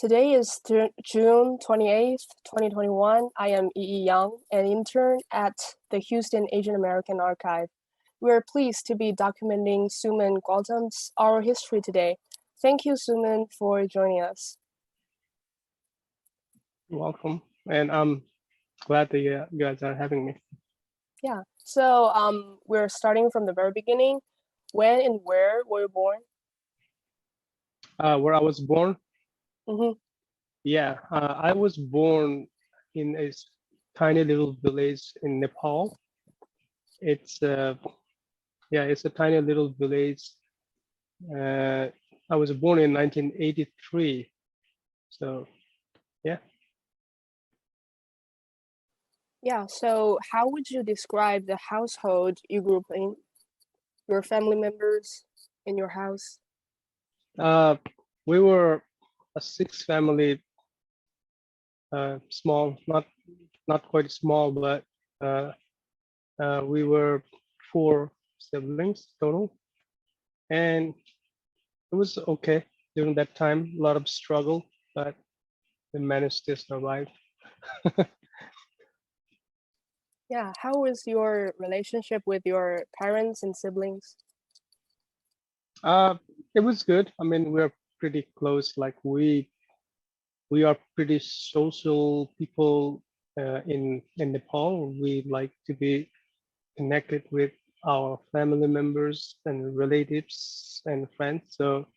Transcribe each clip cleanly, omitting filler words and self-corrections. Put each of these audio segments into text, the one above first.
Today is June 28th, 2021. I am Yiyi Yang, an intern at the Houston Asian American Archive. We are pleased to be documenting Suman Gautam's oral history today. Thank you, Suman, for joining us. You're welcome, and I'm glad that you guys are having me. Yeah, so we're starting from the very beginning. When and where were you born? Where I was born? Mm-hmm. Yeah, I was born in a tiny little village in Nepal. It's it's a tiny little village. I was born in 1983. So, yeah. Yeah, so how would you describe the household you grew up in? Your family members in your house? We were a six family, small, not quite small, but we were four siblings total, and it was okay during that time. A lot of struggle, but we managed to survive. Yeah, how was your relationship with your parents and siblings? Uh, it was good. I mean, we're pretty close. Like we are pretty social people in Nepal. We like to be connected with our family members and relatives and friends. So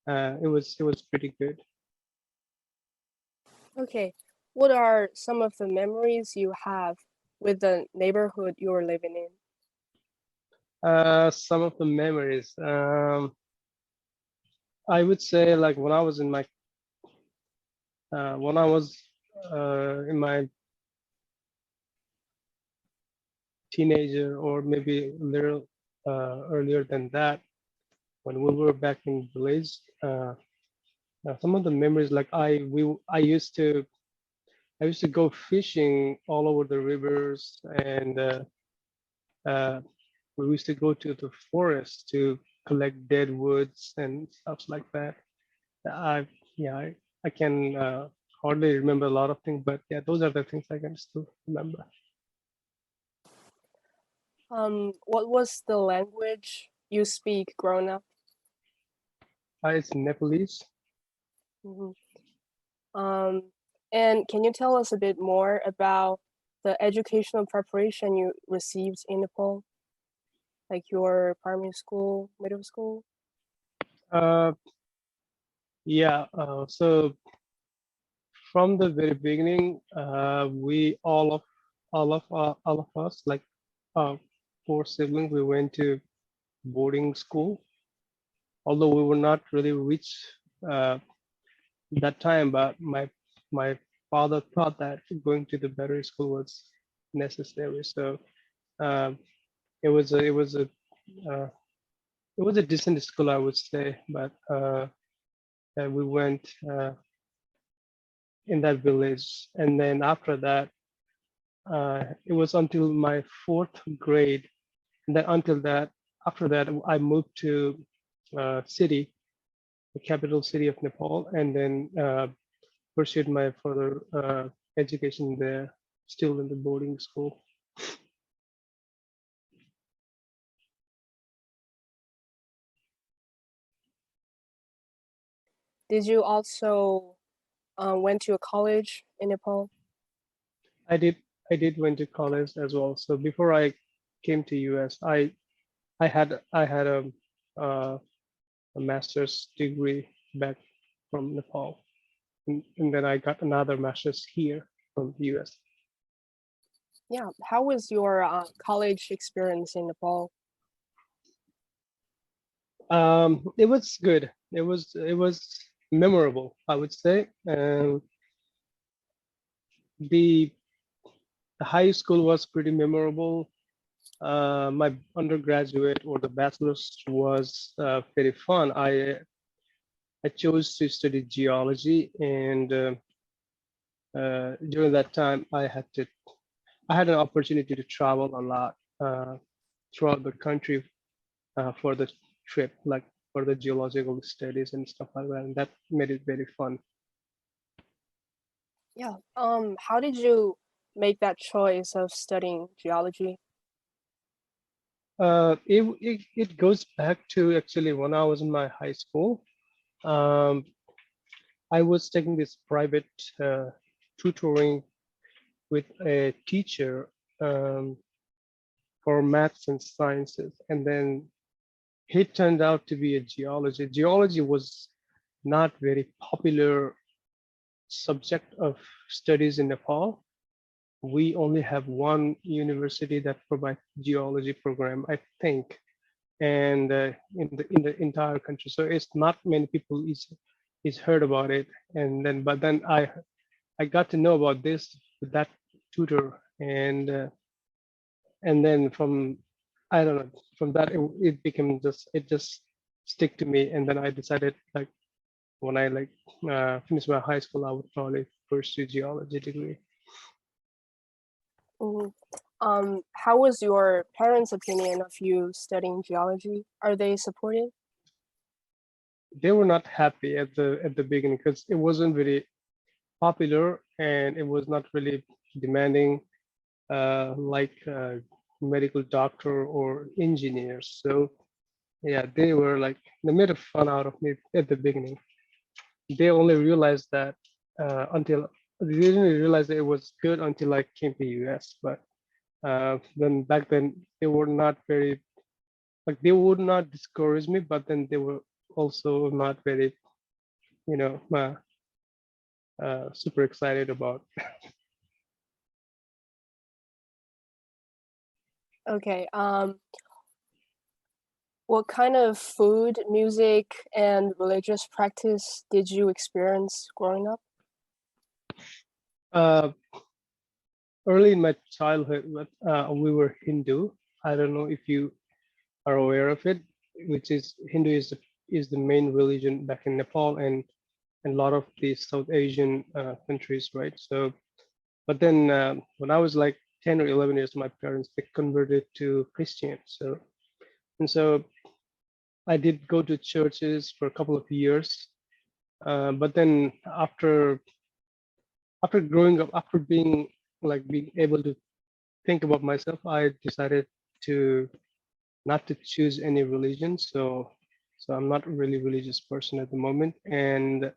it was pretty good. Okay, what are some of the memories you have with the neighborhood you were living in? Some of the memories. I would say like when I was in my teenager, or maybe a little earlier than that, when we were back in village. Some of the memories, like I used to go fishing all over the rivers, and uh, we used to go to the forest to collect dead woods and stuff like that. I yeah, I can hardly remember a lot of things, but yeah, those are the things I can still remember. What was the language you speak growing up? It's Nepalese. Mhm. And can you tell us a bit more about the educational preparation you received in Nepal, like your primary school, middle school? Uh, yeah, so from the very beginning, we all of us, like uh, four siblings, we went to boarding school. Although we were not really rich uh, that time, but my father thought that going to the better school was necessary. So um, it was a uh, it was a decent school, I would say, but and we went in that village, and then after that, it was until my fourth grade, and then until that, after that, I moved to city, the capital city of Nepal, and then pursued my further education there, still in the boarding school. Did you also went to a college in Nepal? I did went to college as well. So before I came to US, I had a master's degree back from Nepal, and then I got another master's here from the US. Yeah, how was your college experience in Nepal? It was good. It was memorable, I would say. The high school was pretty memorable. My undergraduate or the bachelor's was very fun. I chose to study geology, and during that time, I had an opportunity to travel a lot throughout the country for the trip, like for the geological studies and stuff like that, and that made it very fun. Yeah. How did you make that choice of studying geology? It goes back to actually when I was in my high school. Um, I was taking this private uh, tutoring with a teacher um, for maths and sciences, and then he turned out to be a geology. Geology was not very popular subject of studies in Nepal. We only have one university that provides geology program, I think, and in the entire country. So it's not many people is heard about it. And then, but then I got to know about this with that tutor, and then from I don't know, from that it became just it just stick to me, and then I decided like when I like finished my high school, I would probably pursue geology degree. Mhm. How was your parents' opinion of you studying geology? Are they supportive? They were not happy at the beginning because it wasn't very popular and it was not really demanding like medical doctor or engineers. So yeah, they were like they made a fun out of me at the beginning. They only realized that until they didn't realize that it was good until I came to US. But then back then they were not very like they would not discourage me, but then they were also not very you know super excited about. Okay. What kind of food, music, and religious practice did you experience growing up? Uh, Early in my childhood, we were Hindu. I don't know if you are aware of it, which is Hindu is the main religion back in Nepal and a lot of the South Asian countries, right? So, but then when I was like 10 or 11 years, my parents they converted to Christian. So and so I did go to churches for a couple of years, but then after growing up, after being able to think about myself, I decided to not to choose any religion. So I'm not a really religious person at the moment. And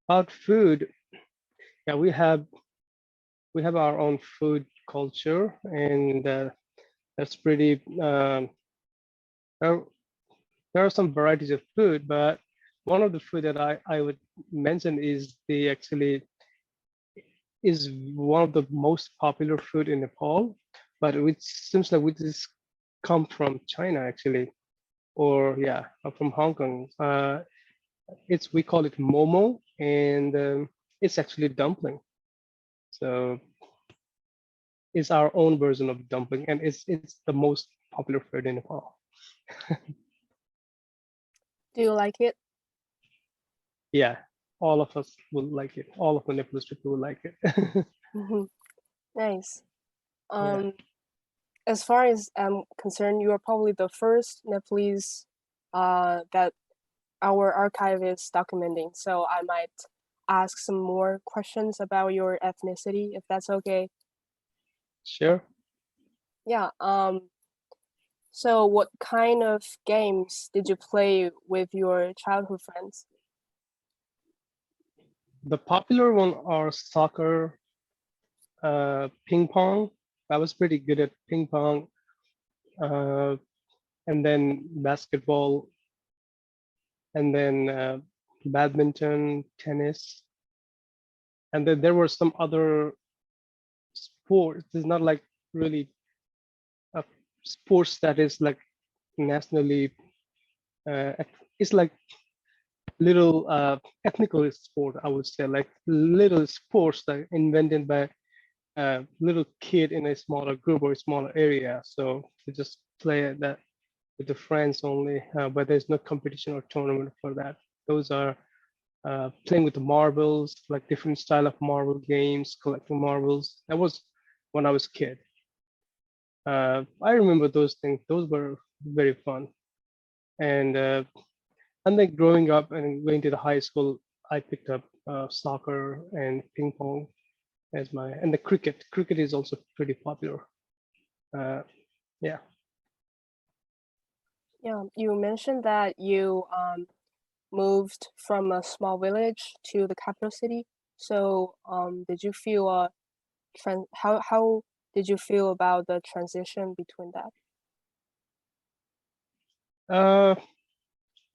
about food, yeah, we have our own food culture, and that's pretty. There, there are some varieties of food, but one of the food that I would mention is the actually is one of the most popular food in Nepal, but which seems like which is come from China actually, or yeah, from Hong Kong. It's we call it momo, and it's actually dumpling. So it's our own version of dumpling, and it's the most popular food in Nepal. Do you like it? Yeah, all of us will like it. All of the Nepalese people will like it. Mhm. Nice. Yeah, Um, as far as I'm concerned, you are probably the first Nepalese that our archive is documenting. So I might ask some more questions about your ethnicity, if that's okay. sure. Yeah. So what kind of games did you play with your childhood friends? The popular one are soccer, ping pong. I was pretty good at ping pong, uh, and then basketball, and then badminton, tennis, and then there were some other sports. It's not like really a sports that is like nationally. It's like little ethnical sport, I would say, like little sports that invented by a little kid in a smaller group or a smaller area. So to just play that with the friends only, but there's no competition or tournament for that. Those are playing with the marbles, like different style of marble games, collecting marbles. That was when I was a kid. I remember those things. Those were very fun. And then growing up and going to the high school, I picked up soccer and ping pong. as my, and the cricket. Cricket is also pretty popular. Yeah. Yeah, you mentioned that you moved from a small village to the capital city. So did you feel how did you feel about the transition between that? Uh,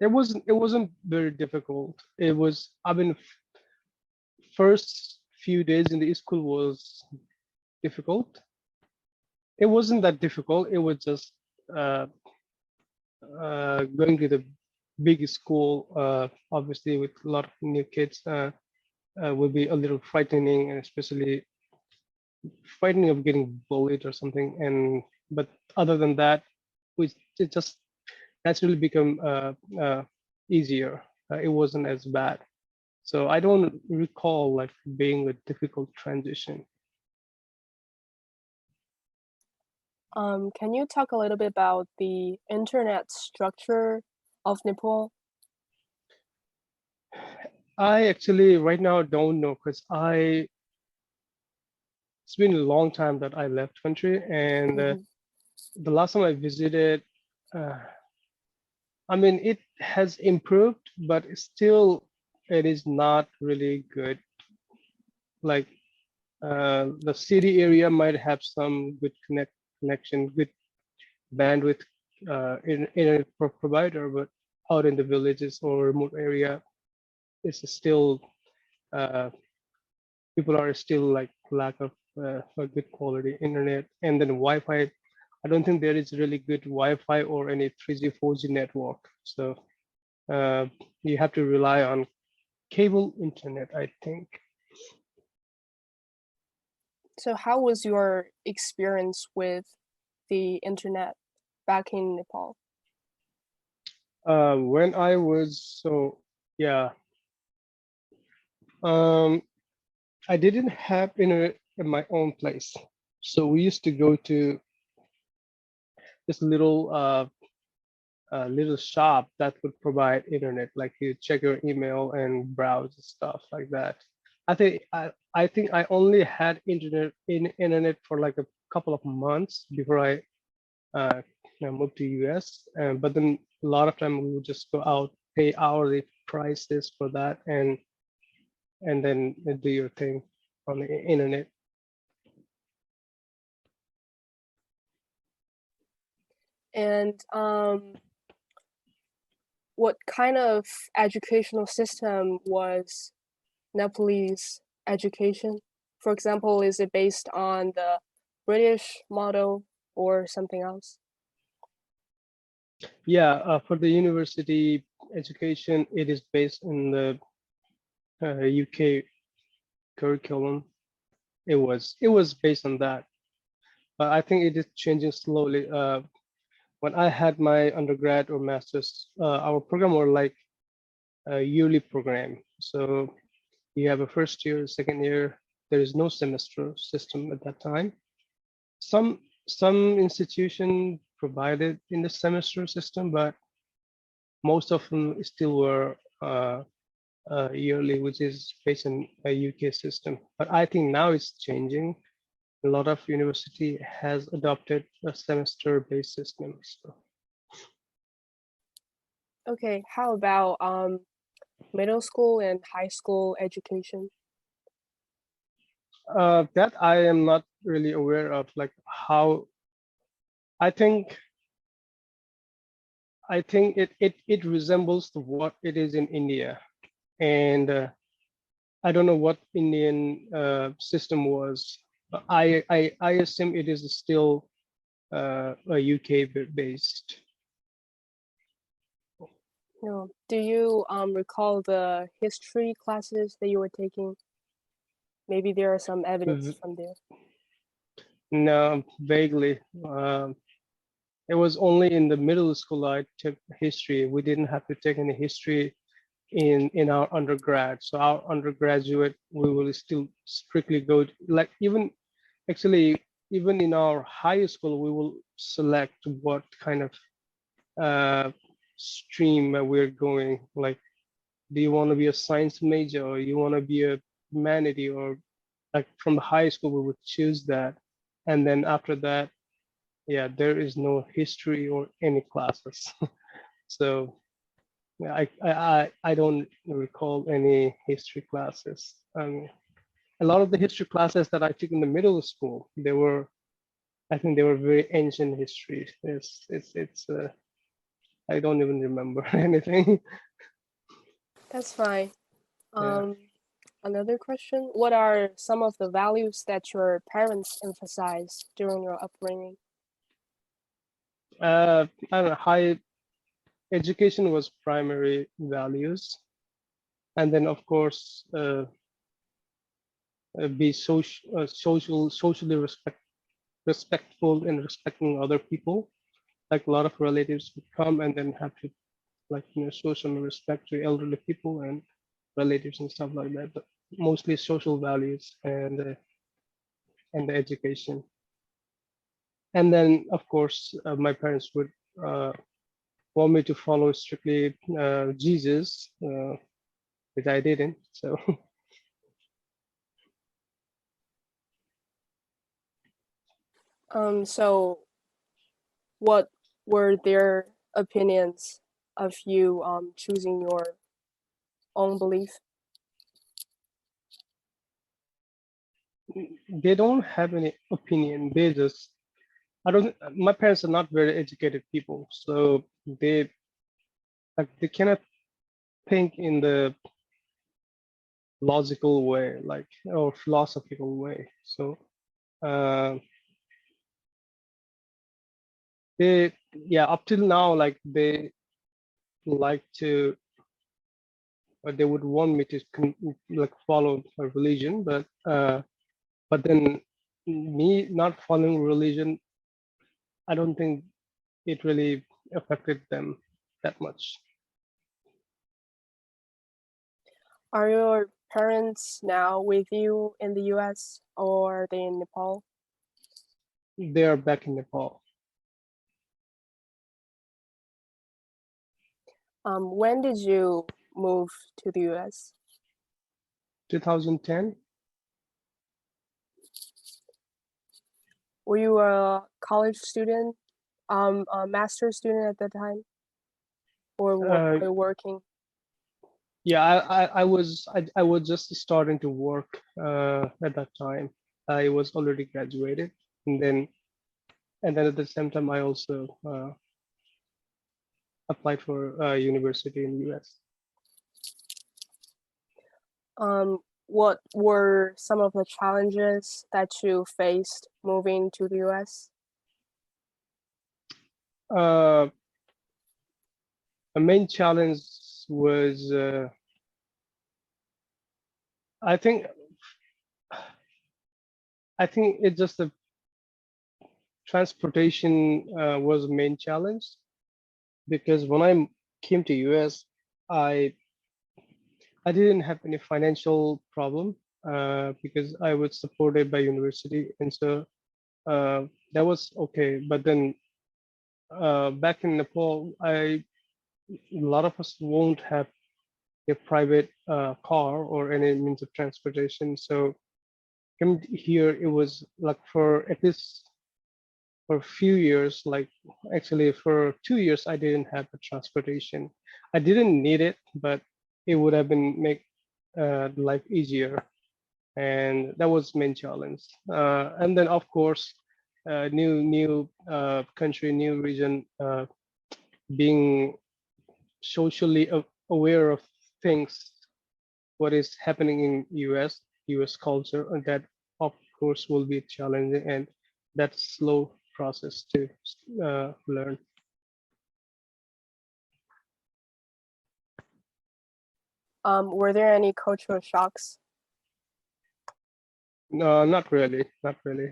it wasn't very difficult. It was, I mean, first few days in the school was difficult. It wasn't that difficult. It was just uh, going to the big school, obviously with a lot of new kids, will be a little frightening, and especially frightening of getting bullied or something. And but other than that, we it just naturally become easier. It wasn't as bad. So I don't recall like being a difficult transition. Can you talk a little bit about the internet structure of Nepal? I actually right now don't know because it's been a long time that I left country, and Mhm. the last time I visited, uh, I mean, it has improved, but still, it is not really good. Like the city area might have some good connection, good bandwidth internet provider, but out in the villages or remote area, it's still uh, people are still like lack of a good quality internet, and then Wi-Fi. I don't think there is really good Wi-Fi or any 3G, 4G network. So uh, you have to rely on cable internet, I think. So how was your experience with the internet back in Nepal? When I was yeah, um, I didn't have internet in my own place. So we used to go to this little shop that would provide internet, like you check your email and browse and stuff like that. I think I only had internet for like a couple of months before I uh, moved to US. But then a lot of time we would just go out, pay hourly prices for that, and then do your thing on the internet. And what kind of educational system was Nepalese education? For example, is it based on the British model or something else? Yeah, for the university education, it is based in the UK curriculum. It was based on that, but I think it is changing slowly. When I had my undergrad or master's, our program were like a yearly program. So you have a first year, second year. There is no semester system at that time. Some institution provided in the semester system, but most of them still were yearly, which is based on a UK system. But I think now it's changing. A lot of university has adopted a semester-based system. So Okay, how about middle school and high school education? that I am not really aware of, like how. I think it resembles to what it is in India, and I don't know what Indian system was. I assume it is still a UK based. No. Do you recall the history classes that you were taking? Maybe there are some evidence from there. No, vaguely. It was only in the middle school I took history. We didn't have to take any history in our undergrad. So our undergraduate, we will still strictly go to, like even in our high school, we will select what kind of stream that we're going. Like, do you want to be a science major, or you want to be a humanity, or like from the high school we would choose that, and then after that, yeah, there is no history or any classes. So yeah, I don't recall any history classes. A lot of the history classes that I took in the middle school, they were, I think they were very ancient history. It's I don't even remember anything. That's fine. Yeah. Another question: what are some of the values that your parents emphasized during your upbringing? I don't know, high education was primary values, and then of course be socially respectful and respecting other people. Like a lot of relatives would come and then have to, like, show some respect to elderly people and relatives and stuff like that. But mostly social values and the education. And then of course my parents would uh, want me to follow strictly Jesus, which I didn't. So So what were their opinions of you choosing your own belief? they don't have any opinion. They just, I don't. My parents are not very educated people, so they like they cannot think in the logical way, like, or philosophical way. So uh, they, yeah, up till now, like they like to, or they would want me to like follow a religion, but then me not following religion, I don't think it really affected them that much. Are your parents now with you in the US or are they in Nepal? They are back in Nepal. When did you move to the US? 2010. Were you a college student, a master's student at that time, or were Uh, you working? yeah, I was just starting to work at that time. I was already graduated, and then at the same time I also applied for university in the US. What were some of the challenges that you faced moving to the US? Uh, the main challenge was I think it's just the transportation was the main challenge, because when I came to US, I I didn't have any financial problem because I was supported by university, and so that was okay. But then back in Nepal, a lot of us won't have a private car or any means of transportation. So coming here, it was like for at least for a few years, like actually for 2 years, I didn't have a transportation. I didn't need it, but it would have been make life easier, and that was main challenge. And then of course, new country, new region, being socially aware of things, what is happening in US culture, and that of course will be challenging, and that's slow process to learn. Were there any cultural shocks? No, not really, not really.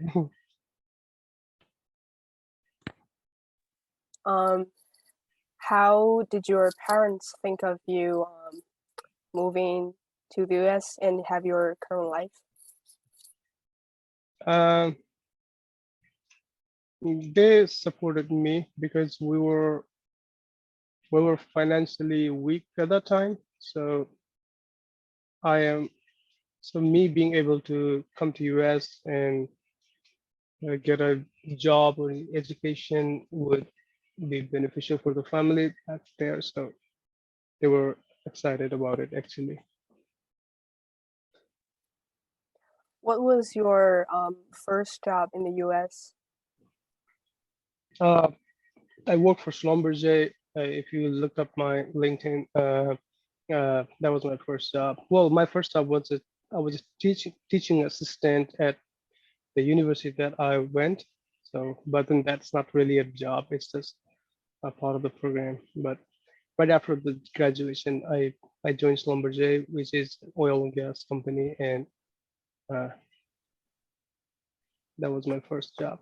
Um, how did your parents think of you moving to the US and have your current life? um, they supported me because we were financially weak at that time, so I am so me being able to come to US and get a job or education would be beneficial for the family that's there. So they were excited about it actually. What was your first job in the US? I worked for Schlumberger. If you look up my LinkedIn, that was my first job. Well, my first job was I was a teaching assistant at the university that I went. So, but then that's not really a job. It's just a part of the program. But right after the graduation, I joined Schlumberger, which is an oil and gas company, and uh, that was my first job.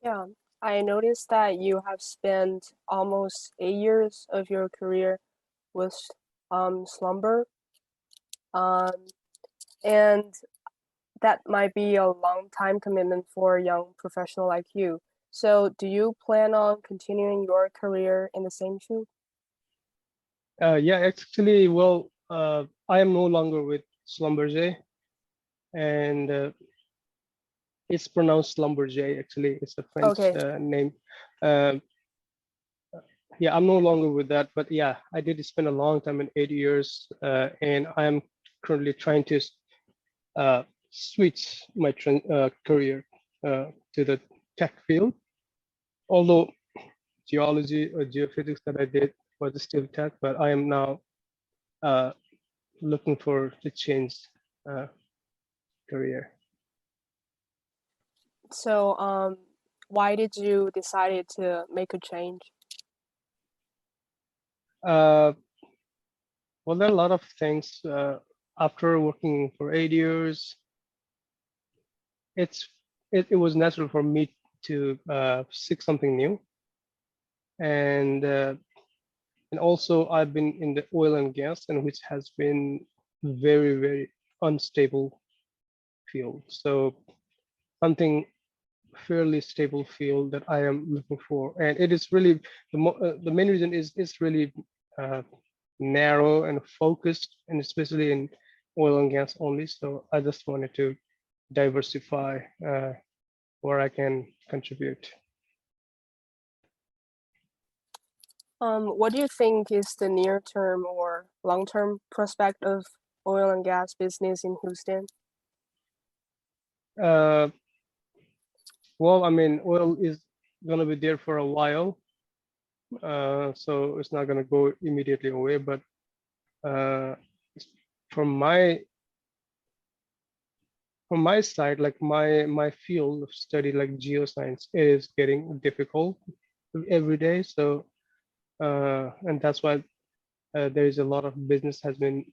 Yeah, I noticed that you have spent almost 8 years of your career with Slumber, um, and that might be a long time commitment for a young professional like you. So, do you plan on continuing your career in the same field? Yeah, actually, well, I am no longer with Schlumberger, and it's pronounced Schlumberger. Actually, it's a French Okay, name. Uh, yeah, I'm no longer with that, but yeah, I did spend a long time in 8 years, and I am currently trying to switch my career to the tech field. Although geology or geophysics that I did was still tech, but I am now uh, looking for to change uh, career. so why did you decide to make a change? Uh, well, there are a lot of things. After working for 8 years, it's it was natural for me to seek something new, and uh, and also I've been in the oil and gas, and which has been very unstable field. So something fairly stable field that I am looking for, and it is really the main reason is it's really uh, narrow and focused, and especially in oil and gas only. So I just wanted to diversify where I can contribute. What do you think is the near-term or long-term prospect of oil and gas business in Houston? Uh, well, I mean, oil is gonna be there for a while, so it's not gonna go immediately away. But uh, from my side, like my field of study, like geoscience, is getting difficult every day. So and that's why there is a lot of business has been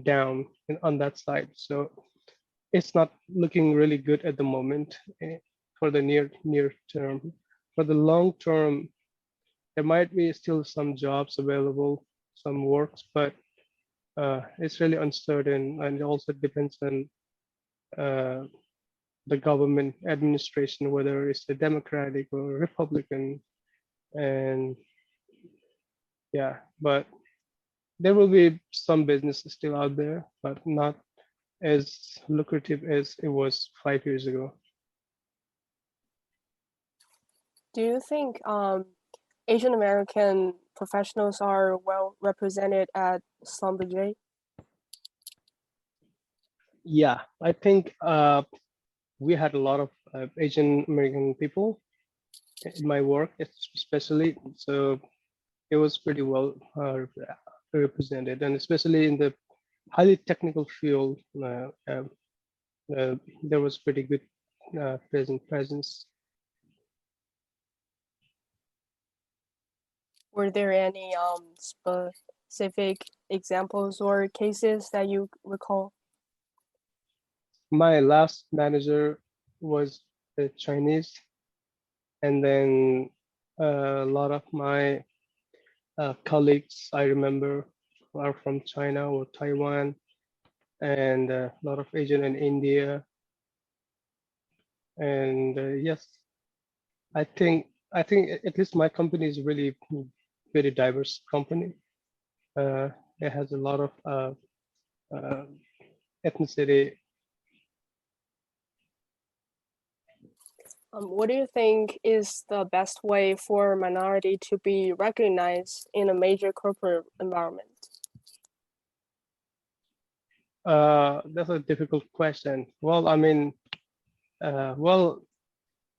down on that side. So it's not looking really good at the moment for the near term. For the long term, there might be still some jobs available, some works, but it's really uncertain, and it also depends on uh, the government administration, whether it's the Democratic or Republican, and yeah, but there will be some businesses still out there, but not as lucrative as it was 5 years ago. Do you think Asian American professionals are well represented at Schlumberger? Yeah, I think we had a lot of Asian American people in my work, especially. So it was pretty well represented, and especially in the highly technical field, there was pretty good presence. Were there any specific examples or cases that you recall? My last manager was the Chinese, and then a lot of my colleagues I remember are from China or Taiwan, and a lot of Asian and India. And yes, I think at least my company is really very diverse company. It has a lot of ethnicity. What do you think is the best way for minority to be recognized in a major corporate environment? That's a difficult question. Well, I mean, well,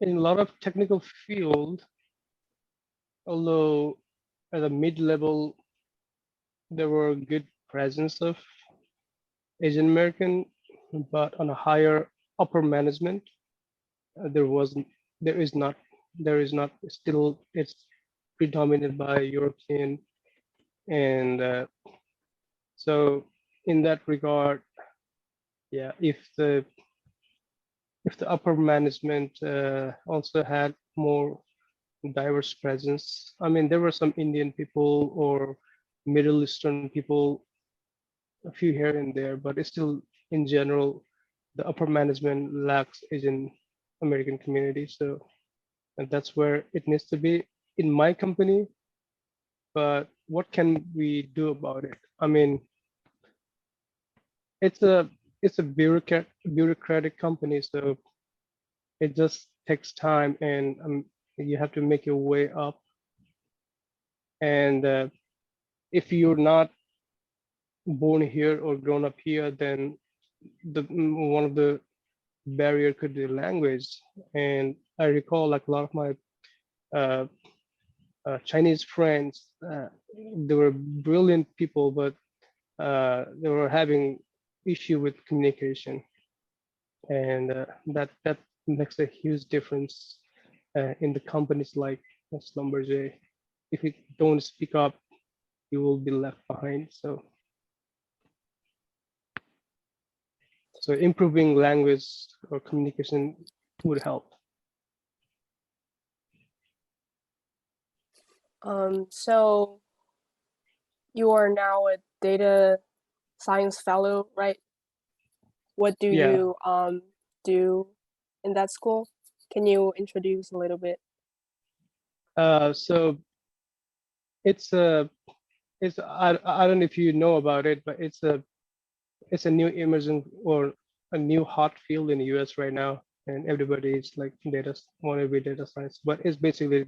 in a lot of technical field, although at a mid-level, there were good presence of Asian American, but on a higher upper management, there wasn't, there is not, there is not still, it's predominated by European. And so in that regard, yeah, if the upper management also had more diverse presence. I mean, there were some Indian people or Middle Eastern people, a few here and there, but it's still, in general, the upper management lacks Asian American community. So, and that's where it needs to be in my company. But what can we do about it? I mean, it's a bureaucratic company, so it just takes time, and you have to make your way up. And if you're not born here or grown up here, then one of the barrier could be language. And I recall like a lot of my uh, Chinese friends, they were brilliant people, but they were having issue with communication, and that makes a huge difference in the companies like Schlumberger. If you don't speak up, you will be left behind. So improving language or communication would help. So you are now a data science fellow, right? What do Yeah. you do in that school? Can you introduce a little bit? So I don't know if you know about it, but it's a new emerging or a new hot field in the US right now, and everybody is like want to be data science, but it's basically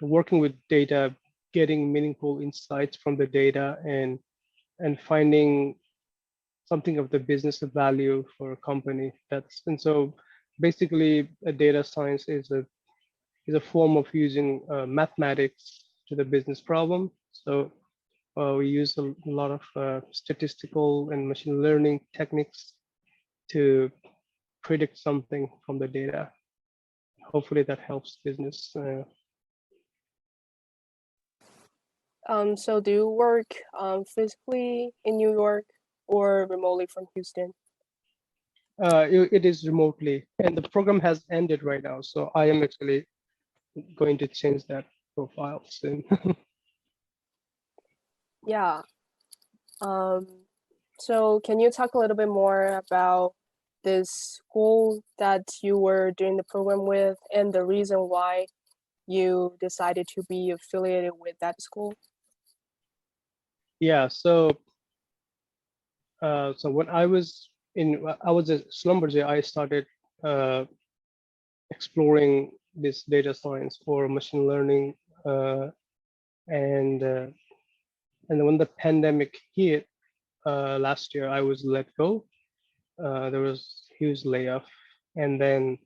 working with data, getting meaningful insights from the data, and finding something of the business value for a company. And so basically a data science is a form of using mathematics to the business problem. So we use a lot of statistical and machine learning techniques to predict something from the data. Hopefully that helps business. So do you work physically in New York or remotely from Houston? It is remotely, and the program has ended right now. So I am actually going to change that profile soon. Yeah. So can you talk a little bit more about this school that you were doing the program with and the reason why you decided to be affiliated with that school? Yeah. So when I was at Schlumberger, I started exploring this data science or machine learning, and and when the pandemic hit last year, I was let go. There was huge layoff, and then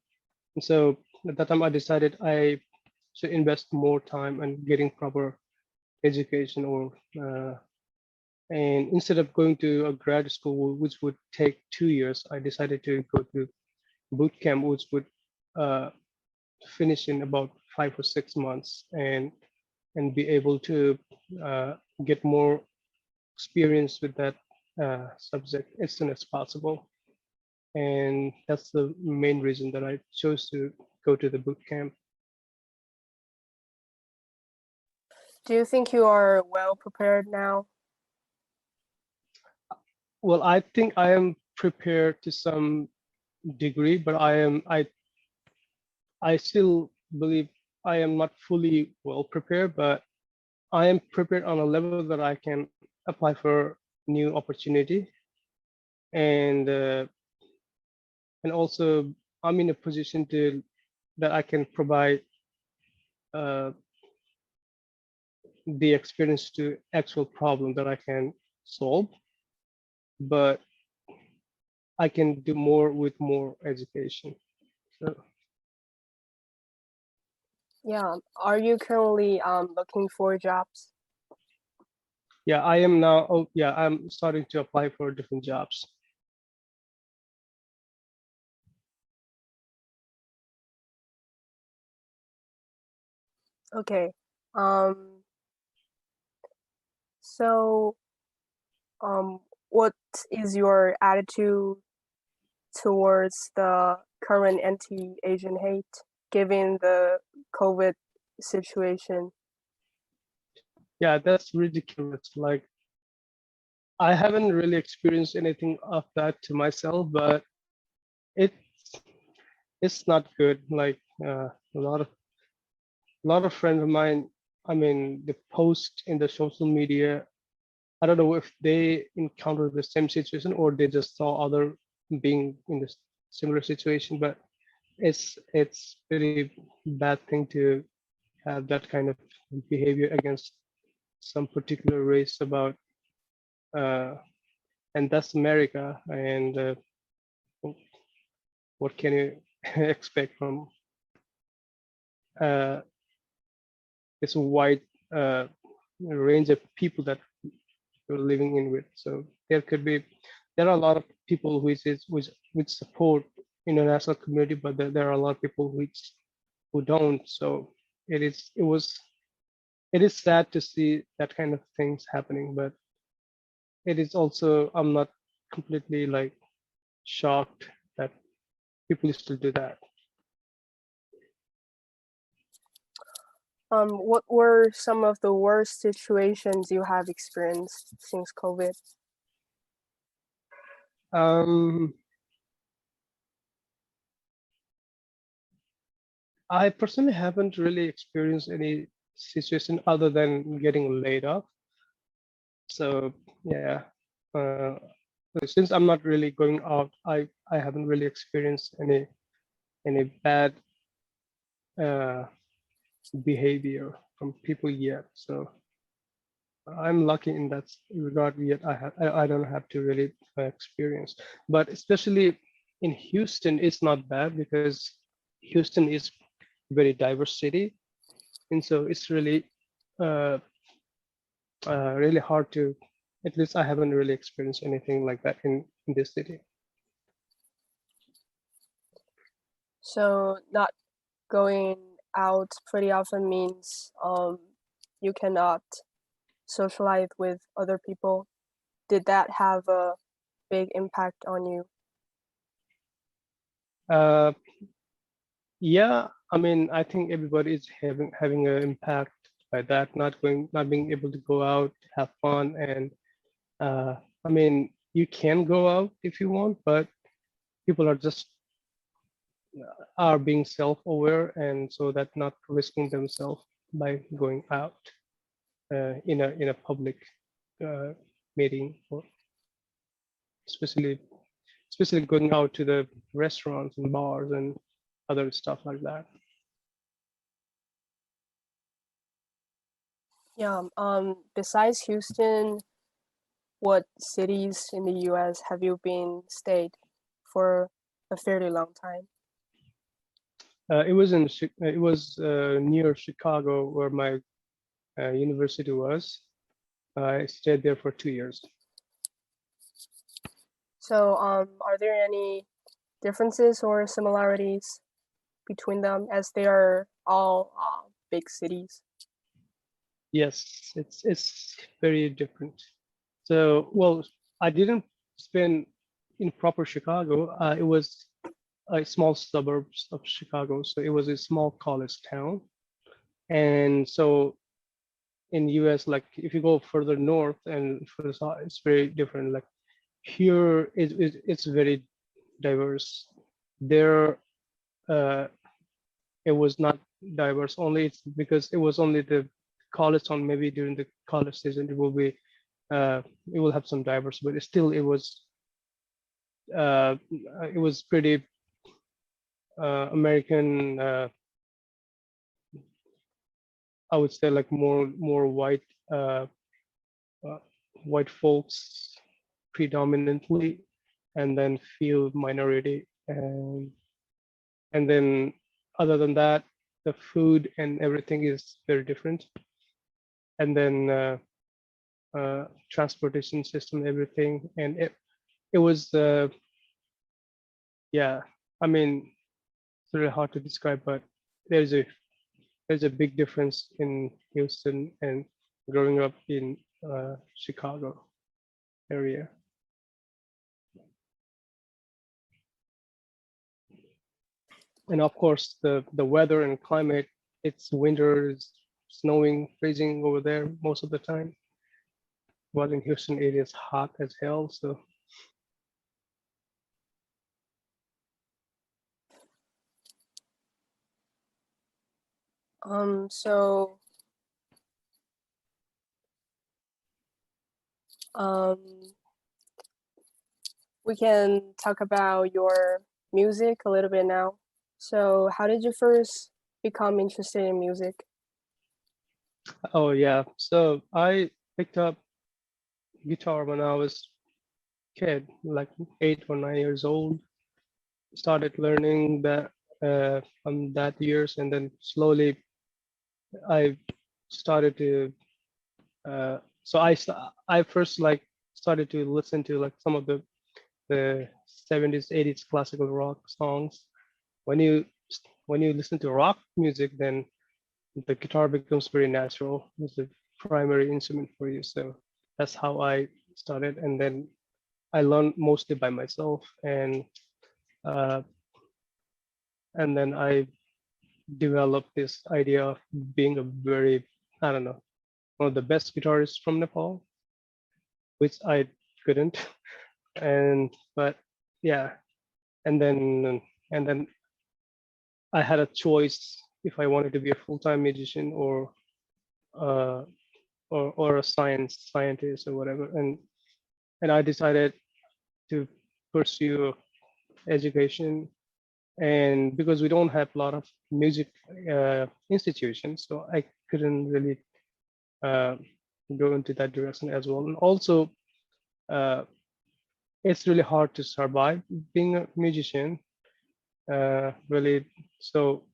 so at that time I decided I should invest more time in getting proper education, or and instead of going to a grad school which would take 2 years, I decided to go to boot camp, which would uh, finish in about 5 or 6 months, and be able to get more experience with that subject as soon as possible. And that's the main reason that I chose to go to the boot camp. Do you think you are well prepared now? Well, I think I am prepared to some degree, but I still believe I am not fully well prepared, but I am prepared on a level that I can apply for new opportunity. and also I'm in a position to that I can provide uh, the experience to actual problem that I can solve, but I can do more with more education. So Yeah. Are you currently looking for jobs? yeah, I am now. Oh, yeah, I'm starting to apply for different jobs. Okay. Um, so what is your attitude towards the current anti-Asian hate given the COVID situation? Yeah, that's ridiculous. Like I haven't really experienced anything of that to myself, but it's it's not good. Like a lot of friends of mine, I mean, they post in the social media. I don't know if they encountered the same situation or they just saw other being in this similar situation, but it's very bad thing to have that kind of behavior against some particular race about and that's America, and what can you expect from uh, this wide uh, range of people that you're living in with? So there are a lot of people which support international community, but there are a lot of people who don't. So it is sad to see that kind of things happening, but it is also, I'm not completely like shocked that people still do that. What were some of the worst situations you have experienced since COVID? Um, I personally haven't really experienced any situation other than getting laid off. So yeah, uh, since I'm not really going out, I haven't really experienced any bad uh, behavior from people yet. So I'm lucky in that regard. Yet I don't have to really experience, but especially in Houston, it's not bad because Houston is a very diverse city, and so it's uh, really hard to. At least I haven't really experienced anything like that in this city. So not going out pretty often means you cannot socialize with other people. Did that have a big impact on you? Uh, yeah, I mean, I think everybody is having an impact by that, not being able to go out, have fun, and I mean, you can go out if you want, but people are being self-aware, and so that not risking themselves by going out in a public uh, meeting, or especially especially going out to the restaurants and bars and other stuff like that. Yeah. Besides Houston, what cities in the U.S. have you been stayed for a fairly long time? It was near Chicago where my university was. I stayed there for 2 years. So, are there any differences or similarities between them as they are all big cities? Yes, it's very different. So, well, I didn't spend in proper Chicago. It was a small suburbs of Chicago, so it was a small college town. And so in US, like if you go further north and further south, it's very different. Like here, it's very diverse. There, uh, it was not diverse. Only it's because it was only the college on maybe during the college season it will be it will have some diverse, but still it was it was pretty American. I would say like more white uh, white folks predominantly, and then few minority, and then other than that, the food and everything is very different. And then transportation system, everything, and it was yeah. I mean, it's really hard to describe, but there's a there's a big difference in Houston and growing up in Chicago area. And of course, the weather and climate, it's winter, it's snowing, freezing over there most of the time. While in Houston, it is hot as hell. So So we can talk about your music a little bit now. So how did you first become interested in music? oh yeah, so I picked up guitar when I was kid, like 8 or 9 years old. Started learning that from that years, and then slowly I started to. So I first like started to listen to like some of the 70s, 80s classical rock songs. When you when you listen to rock music, then the guitar becomes very natural. It's a primary instrument for you. So that's how I started, and then I learned mostly by myself, uh, and then I developed this idea of being a very, I don't know, one of the best guitarists from Nepal, which I couldn't. And but yeah, and then I had a choice if I wanted to be a full-time musician uh, or a scientist or whatever. And I decided to pursue education. And because we don't have a lot of music institutions, so I couldn't really uh, go into that direction as well. And also, uh, it's really hard to survive being a musician. Really, so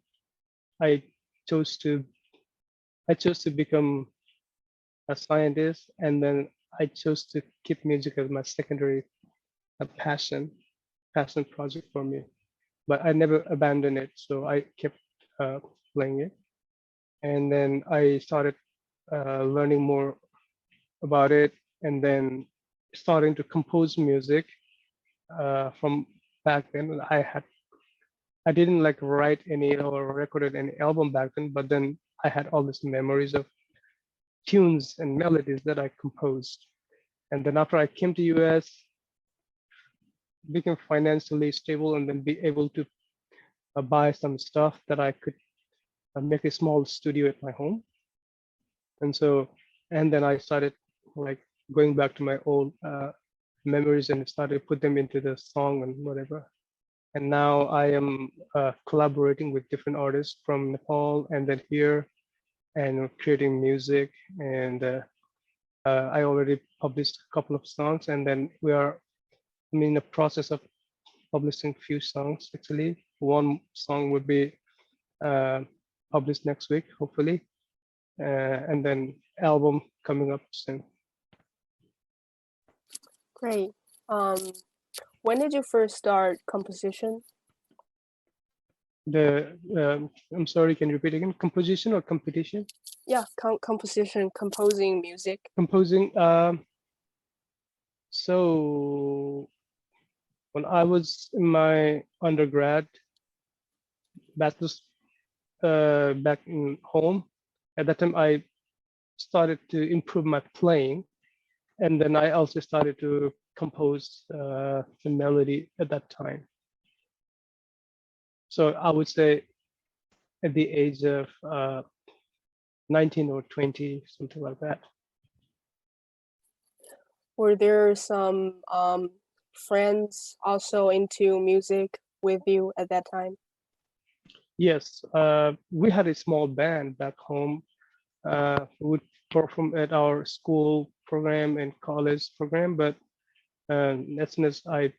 I chose to I chose to become a scientist, and then I chose to keep music as my secondary passion project for me. But I never abandoned it, so I kept playing it. And then I started learning more about it, and then starting to compose music from back then. I didn't like write any or recorded any album back then, but then I had all these memories of tunes and melodies that I composed. And then after I came to US, became financially stable, and then be able to buy some stuff that I could make a small studio at my home. And so, and then I started like going back to my old memories and started to put them into the song and whatever. And now I am collaborating with different artists from Nepal and then here, and creating music. And I already published a couple of songs, and then I'm in the process of publishing few songs. Actually, one song would be uh, published next week, hopefully, and then album coming up soon. Great. When did you first start composition? I'm sorry, can you repeat again? Composition or competition? Yeah, composition, composing music. Composing. So when I was in my undergrad, bachelor's back in home, at that time I started to improve my playing, and then I also started to compose the melody at that time. So I would say at the age of 19 or 20, something like that. Were there some friends also into music with you at that time? Yes, we had a small band back home. We would perform at our school program and college program, but as soon as I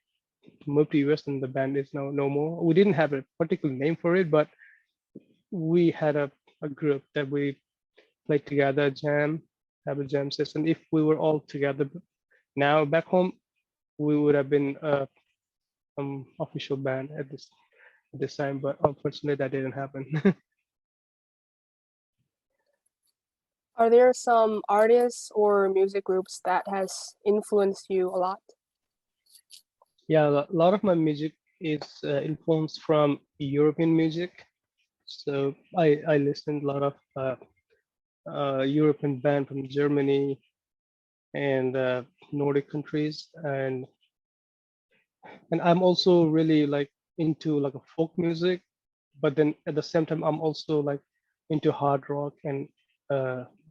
moved to US, and the band is now no more. We didn't have a particular name for it, but we had a group that we played together, have a jam session. If we were all together now back home, we would have been official band at this time, but unfortunately that didn't happen. Are there some artists or music groups that has influenced you a lot? Yeah, a lot of my music is influenced from European music. So I listened a lot of European band from Germany and Nordic countries, and I'm also really like into like a folk music, but then at the same time I'm also like into hard rock and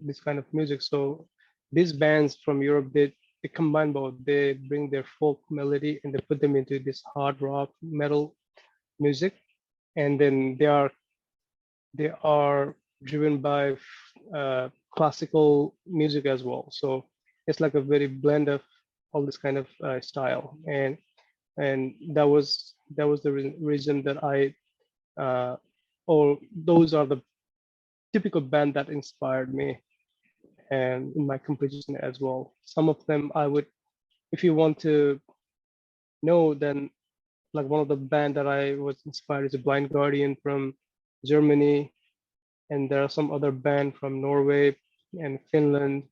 this kind of music. So these bands from Europe, they combine both. They bring their folk melody and they put them into this hard rock metal music, and then they are driven by classical music as well. So it's like a very blend of all this kind of style, and that was the reason that or those are the typical band that inspired me and in my composition as well. Some of them I would, if you want to know, then like one of the band that I was inspired is a Blind Guardian from Germany, and there are some other band from Norway and Finland.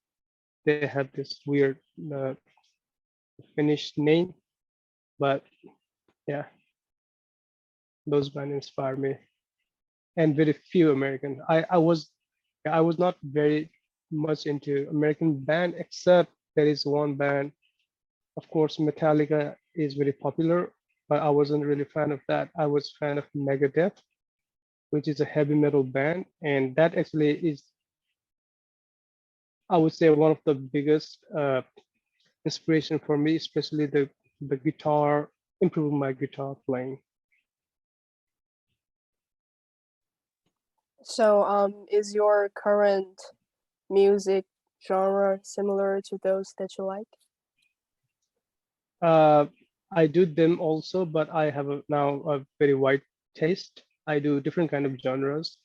They have this weird uh, Finnish name, but yeah, those bands inspire me, and very few American. I was not very much into American band, except there is one band. Of course, Metallica is very popular, but I wasn't really fan of that. I was fan of Megadeth, which is a heavy metal band, and that actually is, I would say, one of the biggest inspiration for me, especially the guitar, improving my guitar playing. So, is your current music genre similar to those that you like? Uh, I do them also, but I have now a very wide taste. I do different kind of genres.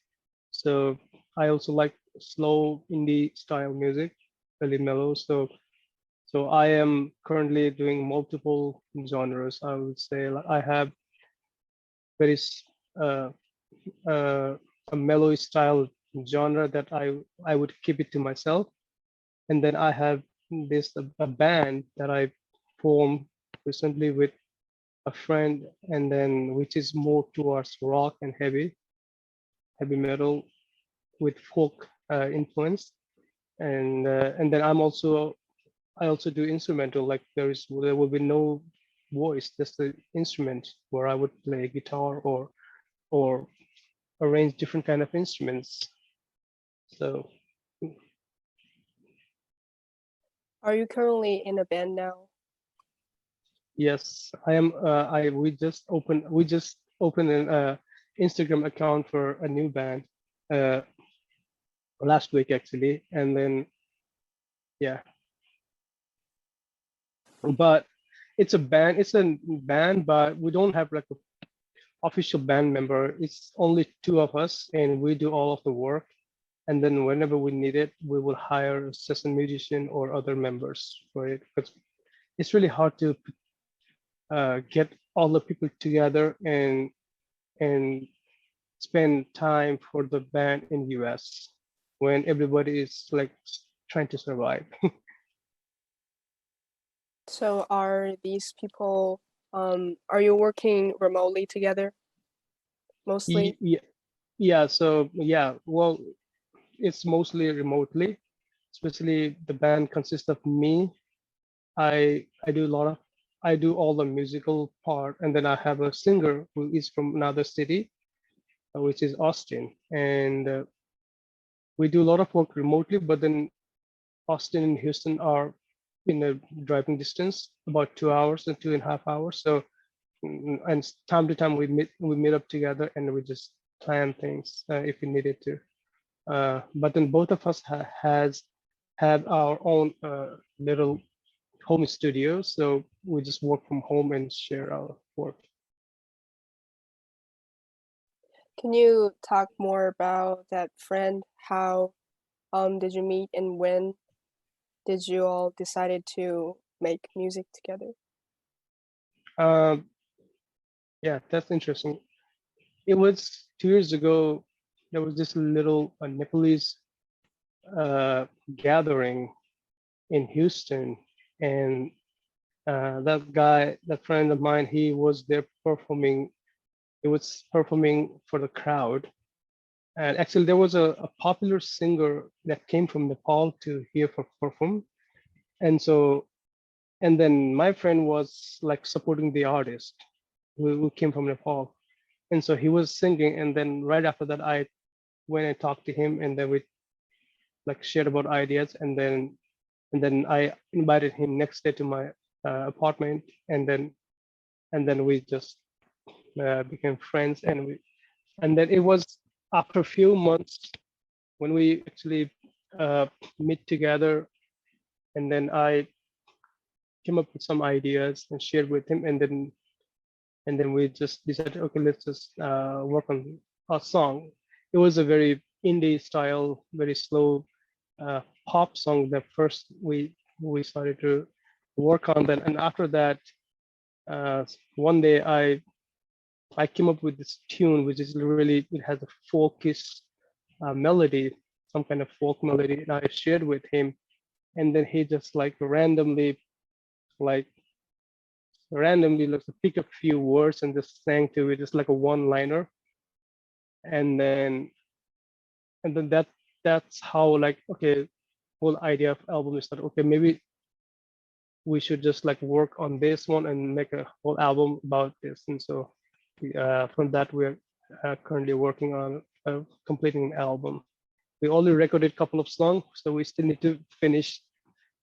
So I also like slow indie style music, really mellow. So I am currently doing multiple genres. I would say like I have very uh, uh, a mellow style genre that I would keep it to myself, and then I have this a band that I formed recently with a friend, and then which is more towards rock and heavy metal with folk influence, and then I also do instrumental. Like there will be no voice, just the instrument where I would play guitar or arrange different kind of instruments. So Are you currently in a band now? yes, I am. We just opened an Instagram account for a new band uh, last week actually, and then yeah, but it's a band. It's a band, but we don't have like a official band member. It's only two of us, and we do all of the work. And then whenever we need it, we will hire a session musician or other members for it. Because it's really hard to get all the people together and spend time for the band in US when everybody is like trying to survive. So, are these people, are you working remotely together mostly? Yeah, yeah. So yeah, well, it's mostly remotely. Especially the band consists of me. I do a lot of I do all the musical part, and then I have a singer who is from another city, which is Austin, and we do a lot of work remotely. But then Austin and Houston are in a driving distance, about 2 hours and 2.5 hours. So and time to time we meet up together and we just plan things if we needed to. But then both of us has have our own little home studio, so we just work from home and share our work. Can you talk more about that friend? How did you meet and when did you all decided to make music together? Yeah, that's interesting. It was 2 years ago. There was this little Nepalese gathering in Houston, and that friend of mine, he was there performing. He was performing for the crowd, and actually there was a popular singer that came from Nepal to here for perform, and so and then my friend was like supporting the artist who came from Nepal, and so he was singing, and then right after that I went and talked to him, and then we like shared about ideas, and then I invited him next day to my apartment, and then we just became friends, and then it was after a few months when we actually meet together, and then I came up with some ideas and shared with him, and then we just decided, okay, let's just work on a song. It was a very indie style, very slow pop song that first we started to work on that, and after that, one day I came up with this tune, which is really, it has a folkish melody, some kind of folk melody, and I shared with him, and then he just like randomly like pick a few words and just sang to it, just like a one-liner, and then that's how like, okay, whole idea of album is that, okay, maybe we should just like work on this one and make a whole album about this, and so from that we're currently working on completing an album. We already recorded a couple of songs, so we still need to finish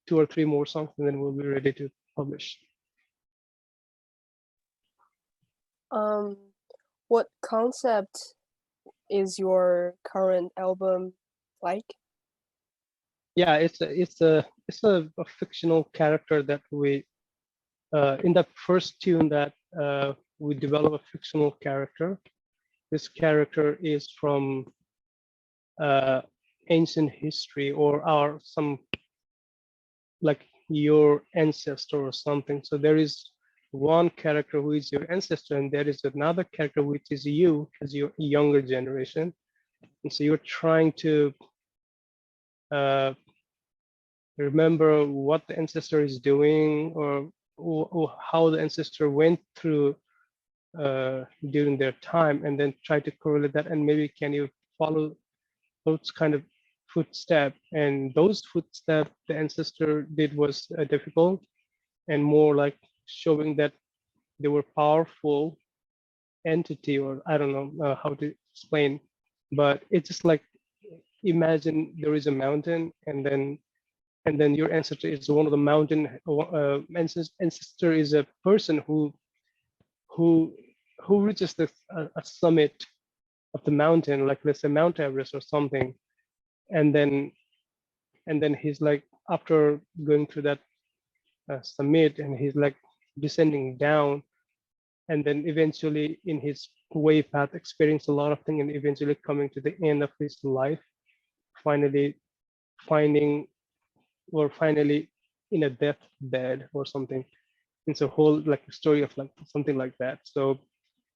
2 or 3 more songs, and then we'll be ready to publish. What concept is your current album like? Yeah, it's a fictional character that we in that first tune that we develop a fictional character. This character is from ancient history or our some like your ancestor or something. So there is one character who is your ancestor, and there is another character which is you as your younger generation. And so you're trying to uh, remember what the ancestor is doing, or how the ancestor went through during their time, and then try to correlate that, and maybe can you follow those kind of footstep, and those footsteps the ancestor did was difficult and more like showing that they were powerful entity, or I don't know how to explain, but it's just like, imagine there is a mountain, and then your ancestor is one of the mountain ancestor is a person who reaches a summit of the mountain, like let's say Mount Everest or something, and then he's like, after going through that summit, and he's like descending down, and then eventually in his way path experience a lot of things, and eventually coming to the end of his life, finally finding, or finally in a deathbed or something. It's a whole like story of like something like that. So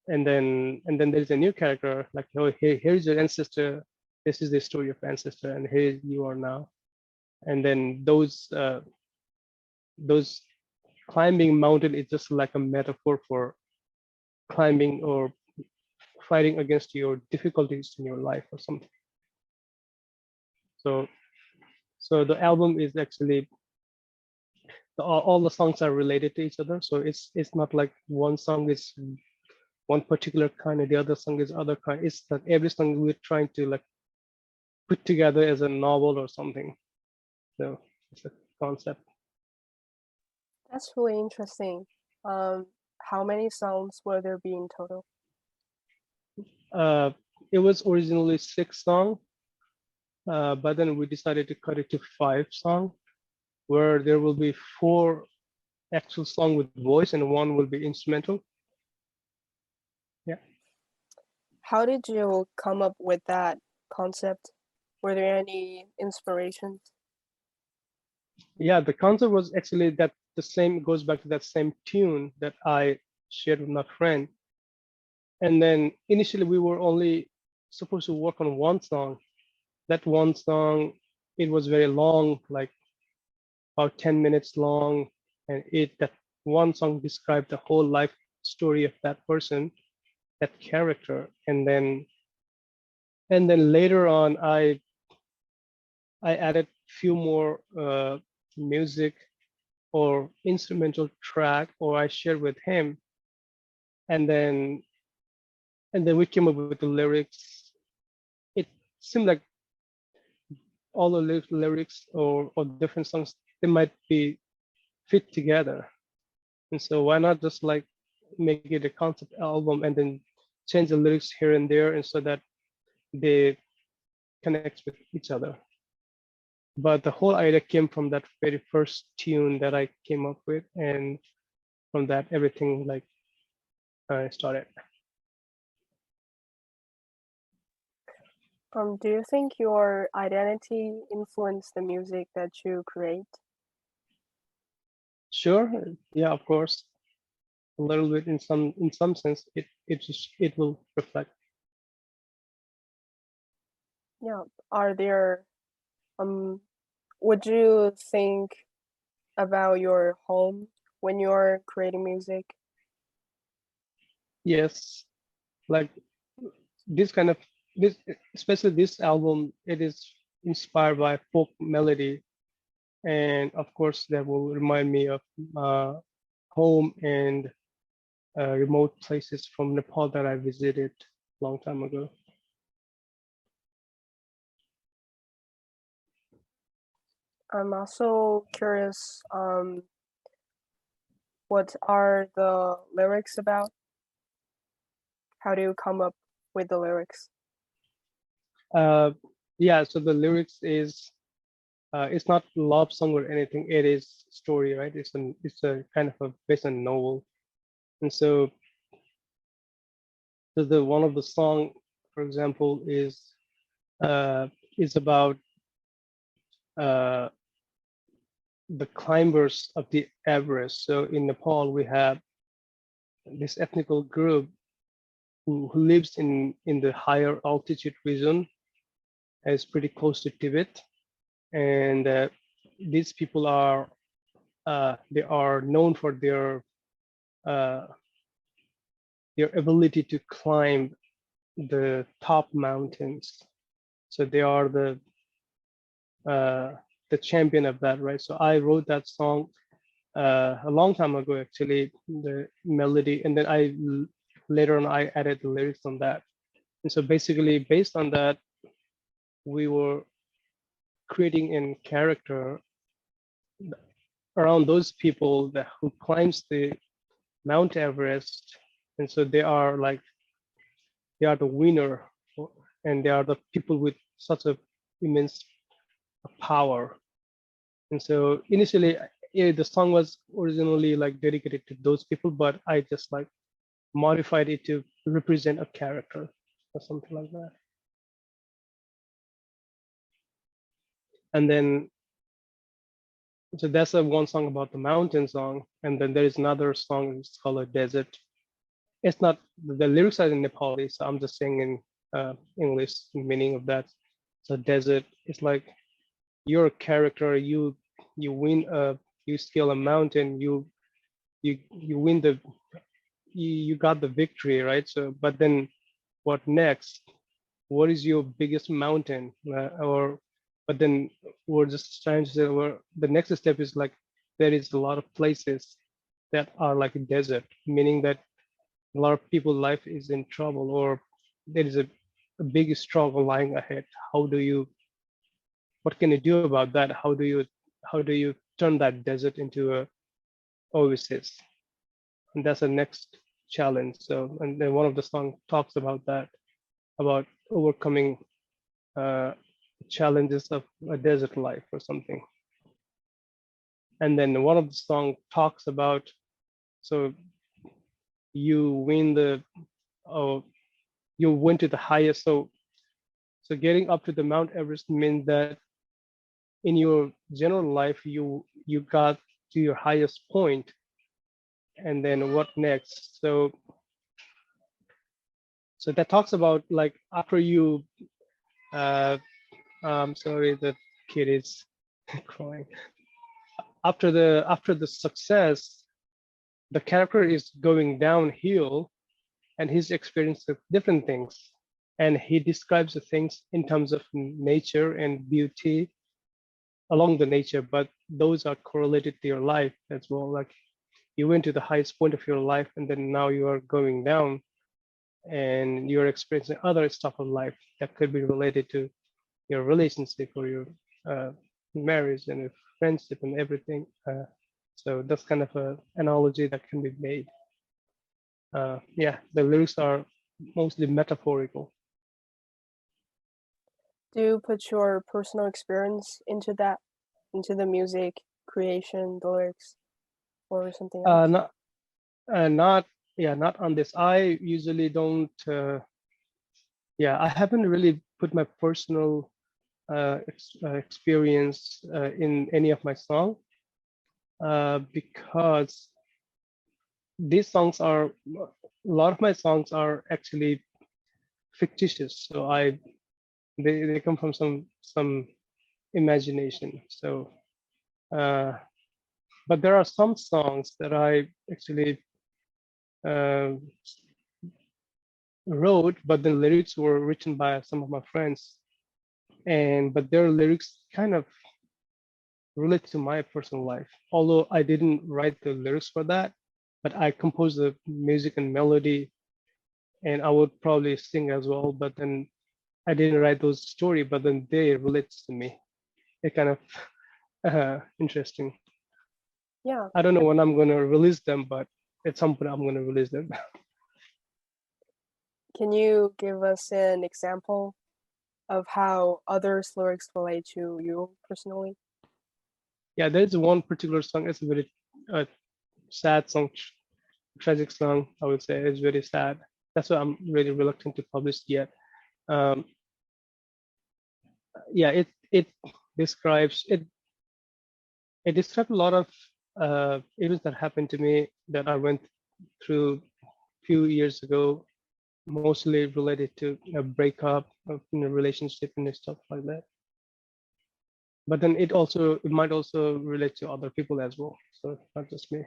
and then there's a new character like, oh, here's your ancestor, this is the story of ancestor, and here you are now. And then those climbing mountain is just like a metaphor for climbing or fighting against your difficulties in your life or something. So the album is actually, all the songs are related to each other, so it's not like one song is one particular kind and the other song is other kind. It's that every song we're trying to like put together as a novel or something. So it's a concept. That's really interesting. How many songs will there be in total? Uh, it was originally 6 songs, but then we decided to cut it to 5 songs, where there will be 4 actual songs with voice and 1 will be instrumental. Yeah. How did you come up with that concept? Were there any inspirations? Yeah, the concept was actually that the same goes back to that same tune that I shared with my friend. And then initially we were only supposed to work on 1 song. That 1 song, it was very long, like about 10 minutes long. And that 1 song described the whole life story of that person, that character. And then later on, I added few more music or instrumental track, or I shared with him, and then we came up with the lyrics. It seemed like all the lyrics or different songs, they might be fit together, and so why not just like make it a concept album and then change the lyrics here and there, and so that they connect with each other. But the whole idea came from that very first tune that I came up with, and from that everything like started. Do you think your identity influenced the music that you create? Sure, yeah, of course, a little bit in some sense. It will reflect. Yeah. Are there would you think about your home when you're creating music? Yes, like this kind of this, especially this album, it is inspired by folk melody, and of course that will remind me of home and remote places from Nepal that I visited a long time ago. I'm also curious, what are the lyrics about? How do you come up with the lyrics? Uh, yeah, so the lyrics is it's not love song or anything. It is story, right? It's a kind of a based on novel, and so the one of the song, for example, is about uh, the climbers of the Everest. So in Nepal, we have this ethnical group who lives in the higher altitude region, is pretty close to Tibet, and these people are they are known for uh, their ability to climb the top mountains. So they are uh, the champion of that, right? So I wrote that song a long time ago, actually, the melody, and then later on I added the lyrics on that. And so basically, based on that, we were creating a character around those people that who climbs the Mount Everest, and so they are the winner, and they are the people with such a immense power. And so initially, the song was originally like dedicated to those people, but I just like modified it to represent a character or something like that. And then, so that's a one song about the mountain song. And then there is another song, it's called a desert. It's not, the lyrics are in Nepali, so I'm just saying in English meaning of that. So desert is like you're a character, you win you scale a mountain, you win you got the victory, right? So but then what next? What is your biggest mountain? Or but then we're just trying to say the next step is like there is a lot of places that are like a desert, meaning that a lot of people's life is in trouble, or there is a big struggle lying ahead. How do you, what can you do about that? How do you turn that desert into always is. And that's the next challenge. So, and then one of the song talks about that, about overcoming challenges of a desert life or something. And then one of the song talks about, so you win the, oh, you went to the highest. So getting up to the Mount Everest means that in your general life, you got to your highest point, and then what next? So that talks about like after you, I'm sorry, the kid is crying. After the success, the character is going downhill, and he's experiencing different things, and he describes the things in terms of nature and beauty along the nature, but those are correlated to your life as well. Like you went to the highest point of your life, and then now you are going down, and you're experiencing other stuff of life that could be related to your relationship or your marriage and your friendship and everything. So that's kind of an analogy that can be made. Yeah, the lyrics are mostly metaphorical. Do you put your personal experience into that, into the music creation, the lyrics, or something else? Not on this. I usually don't. Yeah, I haven't really put my personal experience in any of my songs because these songs are, a lot of my songs are actually fictitious. So they come from some imagination. So, but there are some songs that I actually uh, wrote, but the lyrics were written by some of my friends, and but their lyrics kind of relate to my personal life. Although I didn't write the lyrics for that, but I composed the music and melody, and I would probably sing as well. But then I didn't write those story, but then they relates to me. It kind of interesting. Yeah. I don't know when I'm gonna release them, but at some point I'm gonna release them. Can you give us an example of how others' lyrics relate to you personally? Yeah, there's one particular song. It's a very sad song, tragic song. I would say it's very sad. That's why I'm really reluctant to publish yet. Um, yeah, it describes it. It describes a lot of events that happened to me that I went through a few years ago, mostly related to a breakup of a relationship and stuff like that. But then it might also relate to other people as well. So not just me.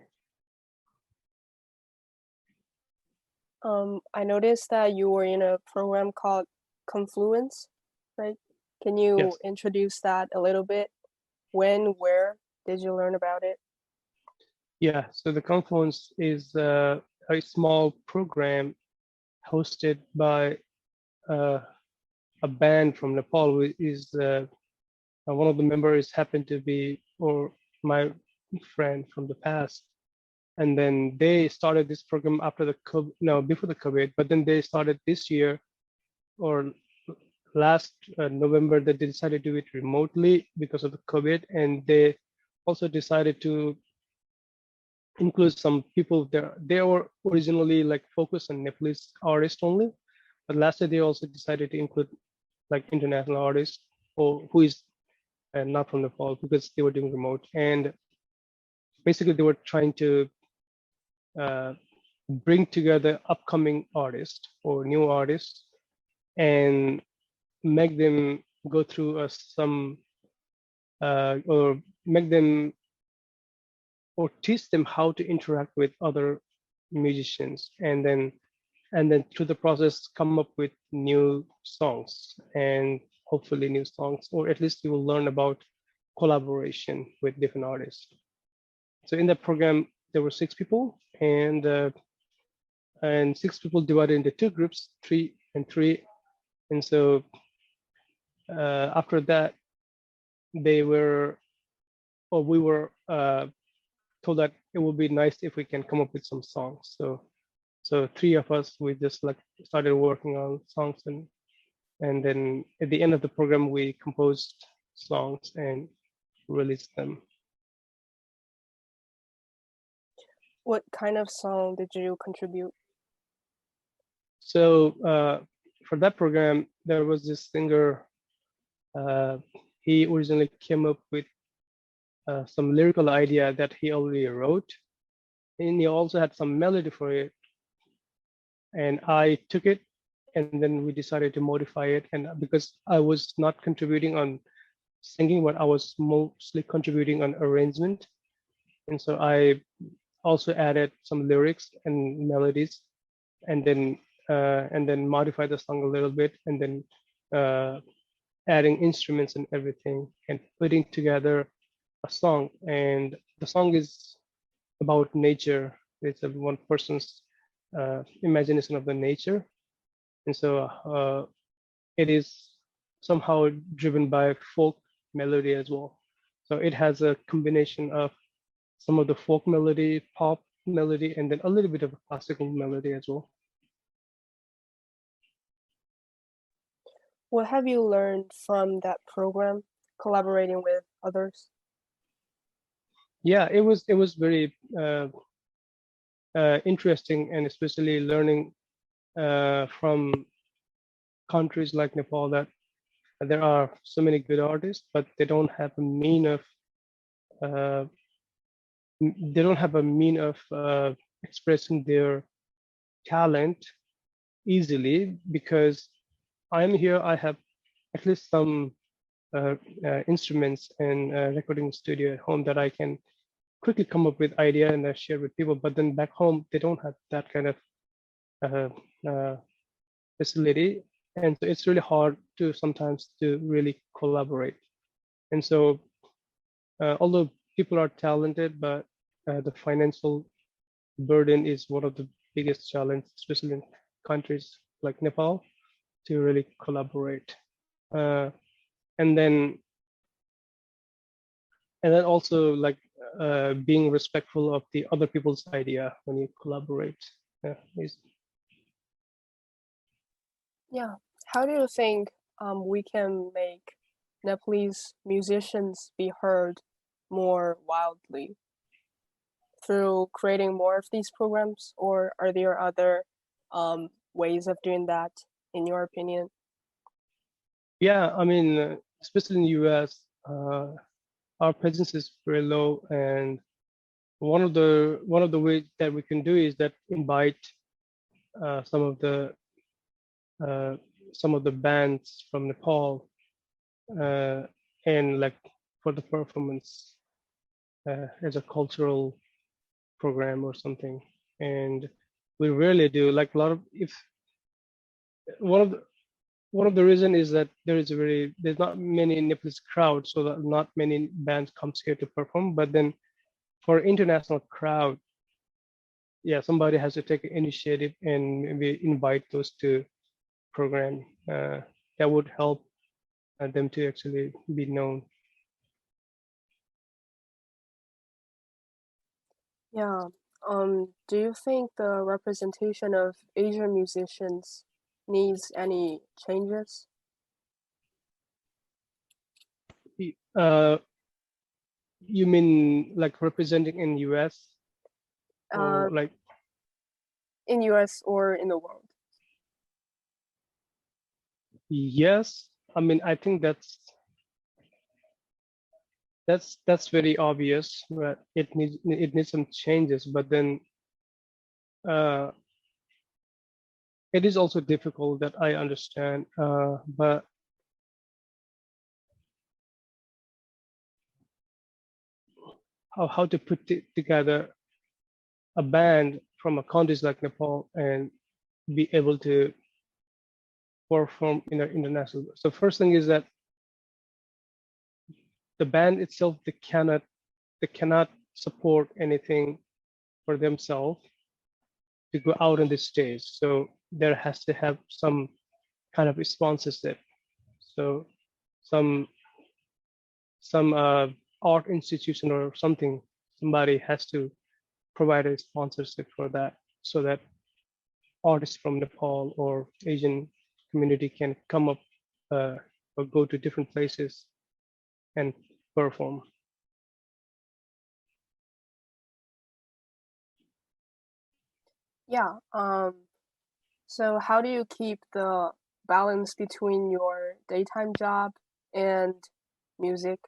I noticed that you were in a program called Confluence, right? Can you Yes. introduce that a little bit? When, where did you learn about it? Yeah. So the Confluence is a small program hosted by uh, a band from Nepal. Who is one of the members happened to be or my friend from the past, and then they started this program after the COVID, no, before the COVID, but then they started this year or last November that they decided to do it remotely because of the COVID, and they also decided to include some people there. They were originally like focused on Nepalese artists only, but last year they also decided to include like international artists or who is not from Nepal because they were doing remote, and basically they were trying to uh, bring together upcoming artists or new artists and make them go through some or make them or teach them how to interact with other musicians, and then through the process come up with new songs, and hopefully new songs, or at least you will learn about collaboration with different artists. So in that program there were 6 people, and 6 people divided into 2 groups, 3 and 3. And so after that they were or we were told that it would be nice if we can come up with some songs. So three of us, we just like started working on songs, and then at the end of the program, we composed songs and released them. What kind of song did you contribute? So for that program, there was this singer. He originally came up with some lyrical idea that he already wrote, and he also had some melody for it. And I took it, and then we decided to modify it. And because I was not contributing on singing, but I was mostly contributing on arrangement, and so I also added some lyrics and melodies, and then modify the song a little bit, and then adding instruments and everything, and putting together a song. And the song is about nature. It's a one person's imagination of the nature, and so it is somehow driven by folk melody as well. So it has a combination of some of the folk melody, pop melody, and then a little bit of a classical melody as well. What have you learned from that program, collaborating with others? Yeah, it was very interesting, and especially learning from countries like Nepal, that there are so many good artists, but they don't have a mean of expressing their talent easily. Because I'm here, I have at least some instruments and recording studio at home that I can quickly come up with idea and share with people. But then back home, they don't have that kind of facility, and so it's really hard to sometimes to really collaborate. And so although people are talented, but the financial burden is one of the biggest challenges, especially in countries like Nepal, to really collaborate. And then also like being respectful of the other people's idea when you collaborate. Yeah. How do you think we can make Nepalese musicians be heard more wildly? Through creating more of these programs, or are there other ways of doing that, in your opinion? Yeah, I mean, especially in the US, our presence is very low, and one of the ways that we can do is that invite some of the bands from Nepal, and like for the performance as a cultural program or something. And we rarely do, like a lot of, if one of the reason is that there's not many Nepalese crowd, so that not many bands comes here to perform. But then for international crowd, yeah, somebody has to take initiative and maybe invite those to program. That would help them to actually be known. Yeah. Do you think the representation of Asian musicians needs any changes? Uh, you mean like representing in US, Uh, or like? in US or in the world? Yes, I mean, I think that's very obvious, but it needs some changes. But then uh, it is also difficult, that I understand. But how to put together a band from a countries like Nepal and be able to perform in an international. So first thing is that the band itself, they cannot support anything for themselves to go out on the stage. So there has to have some kind of sponsorship. So some art institution or something, somebody has to provide a sponsorship for that, so that artists from Nepal or Asian community can come up or go to different places and perform. Yeah. So how do you keep the balance between your daytime job and music?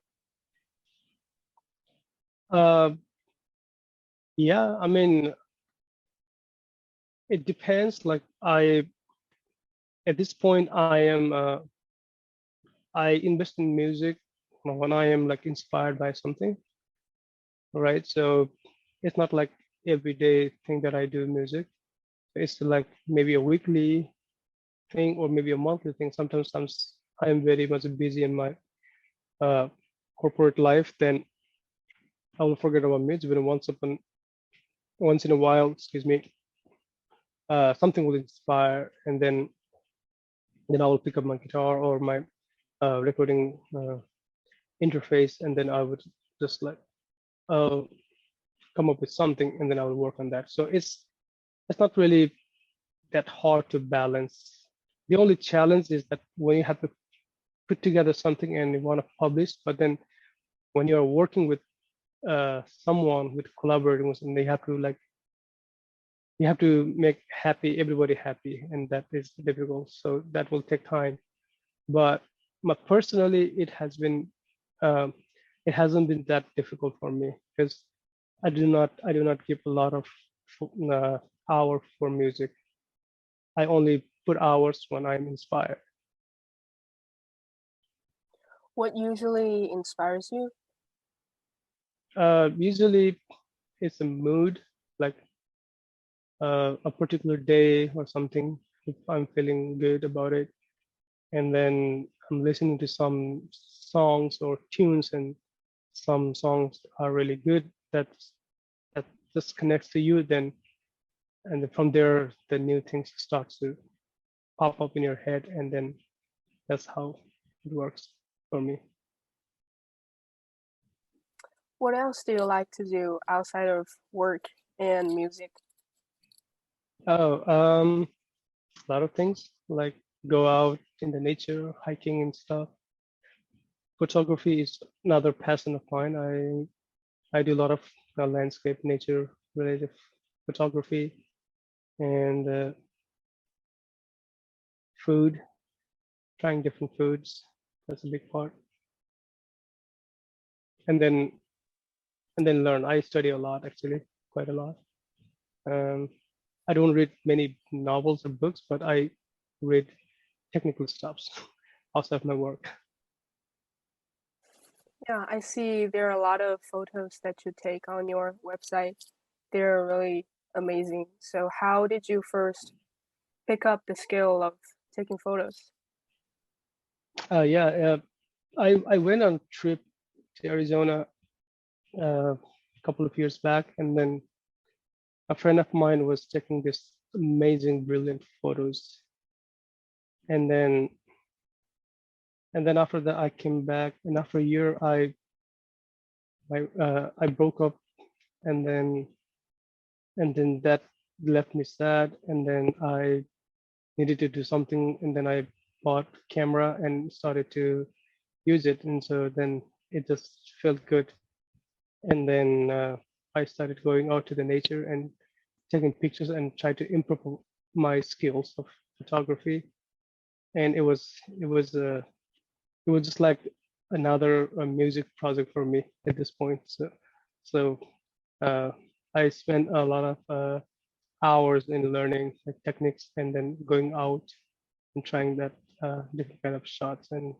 Yeah, I mean, it depends. Like at this point, I invest in music when I am like inspired by something, right? So it's not like everyday thing that I do music. It's like maybe a weekly thing or maybe a monthly thing. Sometimes I am very much busy in my uh, corporate life, then I will forget about music. But once in a while, excuse me, something will inspire, and then I will pick up my guitar or my recording interface, and then I would just like uh, come up with something, and then I will work on that. So it's not really that hard to balance. The only challenge is that when you have to put together something and you want to publish, but then when you're working with someone with collaborating with, and they have to like you have to make everybody happy, and that is difficult. So that will take time. But personally, um, it hasn't been that difficult for me because I do not give a lot of uh, hour for music. I only put hours when I'm inspired. What usually inspires you? Usually, it's a mood, like a particular day or something. If I'm feeling good about it, and then I'm listening to some songs or tunes, and some songs are really good. That just connects to you. And then from there, the new things start to pop up in your head, and then that's how it works for me. What else do you like to do outside of work and music? Oh, a lot of things like go out in the nature, hiking and stuff. Photography is another passion of mine. I do a lot of landscape, nature related photography, and food, trying different foods. That's a big part. And then learn. I study a lot actually, quite a lot. Um, I don't read many novels or books, but I read technical stuffs outside of my work. Yeah, I see there are a lot of photos that you take on your website. They're really amazing. So how did you first pick up the skill of taking photos? Yeah, I went on a trip to Arizona a couple of years back, and then a friend of mine was taking this amazing, brilliant photos, and then after that I came back, and after a year I broke up, and then that left me sad, and then I needed to do something, and then I bought camera and started to use it, and so then it just felt good, and then I started going out to the nature and taking pictures and try to improve my skills of photography, and it was just like another music project for me at this point. So uh, I spent a lot of hours in learning the techniques, and then going out and trying that different kind of shots, and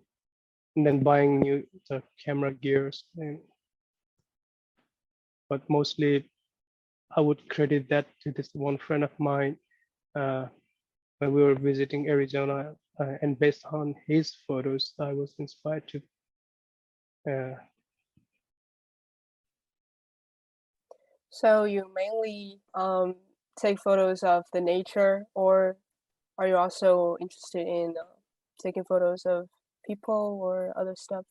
then buying new camera gears. But mostly I would credit that to this one friend of mine uh, when we were visiting Arizona, and based on his photos, I was inspired to. Uh, So you mainly take photos of the nature, or are you also interested in taking photos of people or other stuff?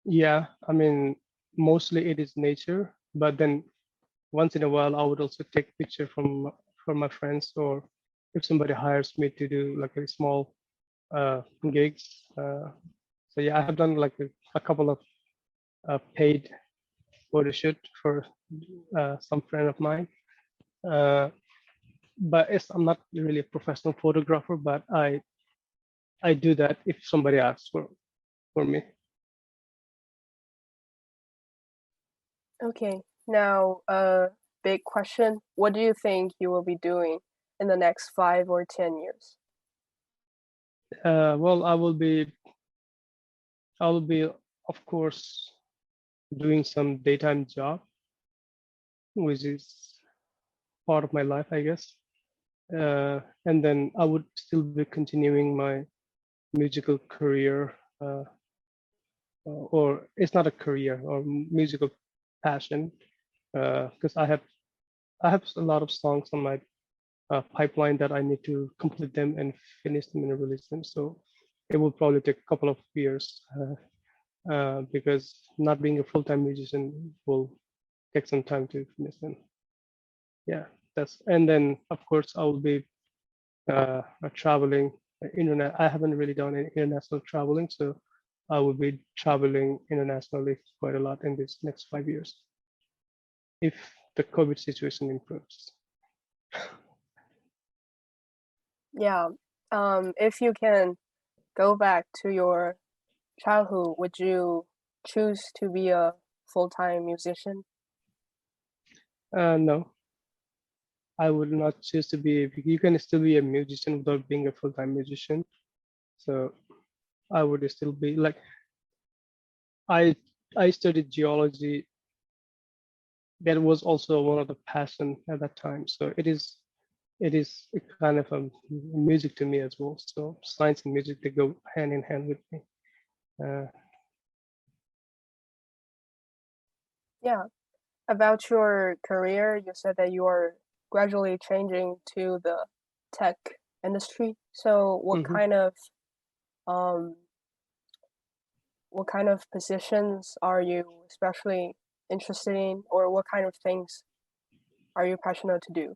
yeah, I mean, mostly it is nature, but then once in a while, I would also take picture from my friends, or if somebody hires me to do like a small gigs. So yeah, I have done like a couple of paid photo shoot for some friend of mine. But I'm not really a professional photographer, but I do that if somebody asks for me. Okay, now big question. What do you think you will be doing in the next 5 or 10 years? Well, I will be, of course, doing some daytime job, which is part of my life, I guess. And then I would still be continuing my musical career, or it's not a career, or musical passion, because I have a lot of songs on my pipeline that I need to complete them and finish them and release them. So it will probably take a couple of years, because not being a full-time musician will take some time to finish them. Yeah, and then of course I will be traveling internet. I haven't really done any international traveling, so I will be traveling internationally quite a lot in this next 5 years if the COVID situation improves. Yeah, if you can go back to your childhood, would you choose to be a full-time musician? No, I would not choose to be. You can still be a musician without being a full-time musician. So I would still be like I I studied geology. That was also one of the passion at that time. So it is a kind of a music to me as well. So science and music, they go hand in hand with me. Uh, Yeah, about your career, you said that you are gradually changing to the tech industry. So mhm. um what kind of positions are you especially interested in, or what kind of things are you passionate to do?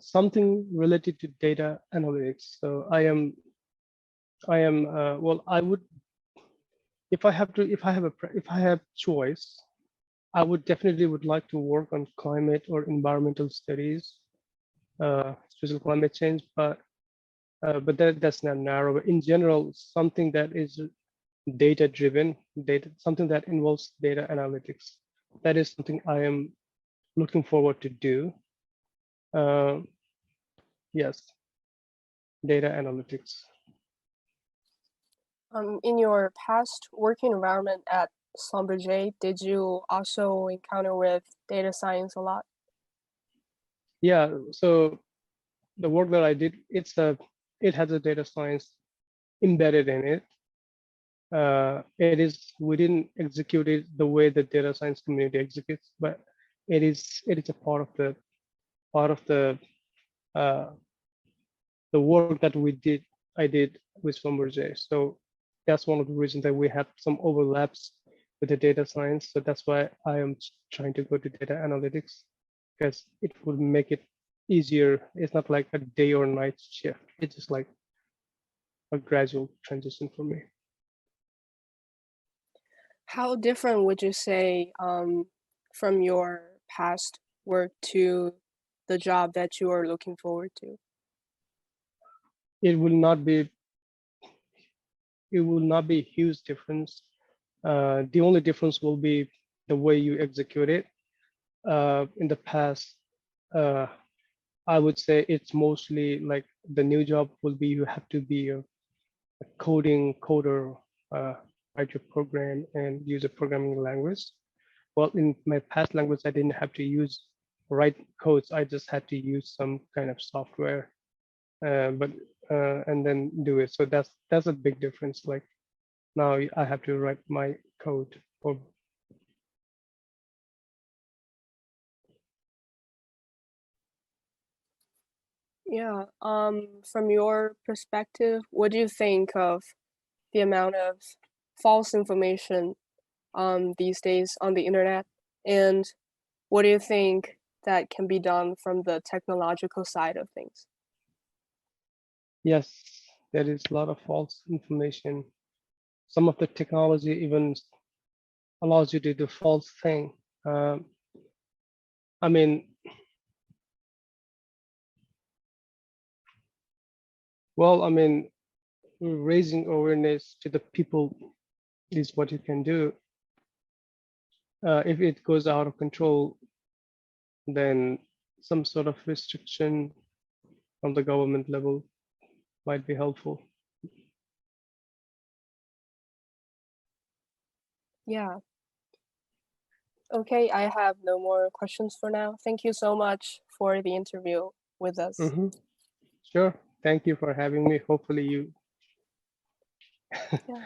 Something related to data analytics. So well, I would, if I have to, if I have choice, I would definitely would like to work on climate or environmental studies, especially climate change. But that's not narrow. In general, something that is data driven, something that involves data analytics. That is something I am looking forward to do. Uh, yes, data analytics. In your past working environment at Schlumberger, did you also encounter with data science a lot? Yeah. So the work that I did, it has a data science embedded in it. We didn't execute it the way the data science community executes, but it is a part of uh, the work that I did with Schlumberger. So that's one of the reasons that we have some overlaps with the data science. So that's why I am trying to go to data analytics, because it would make it easier. It's not like a day or night shift. It's just like a gradual transition for me. How different would you say from your past work to the job that you are looking forward to? It will not be a huge difference. The only difference will be the way you execute it. In the past, uh, I would say it's mostly like the new job will be you have to be a coder, write your program and use a programming language. Well, in my past language, I didn't have to write codes. I just had to use some kind of software, but and then do it. So that's a big difference. Like now I have to write my code. Or Yeah, from your perspective, what do you think of the amount of false information these days on the internet? And what do you think that can be done from the technological side of things? Yes, there is a lot of false information. Some of the technology even allows you to do false thing. I mean, well, I mean, raising awareness to the people is what you can do. If it goes out of control, then some sort of restriction from the government level might be helpful. Yeah. Okay, I have no more questions for now. Thank you so much for the interview with us. Mm-hmm. Sure. Thank you for having me. Hopefully you Yeah.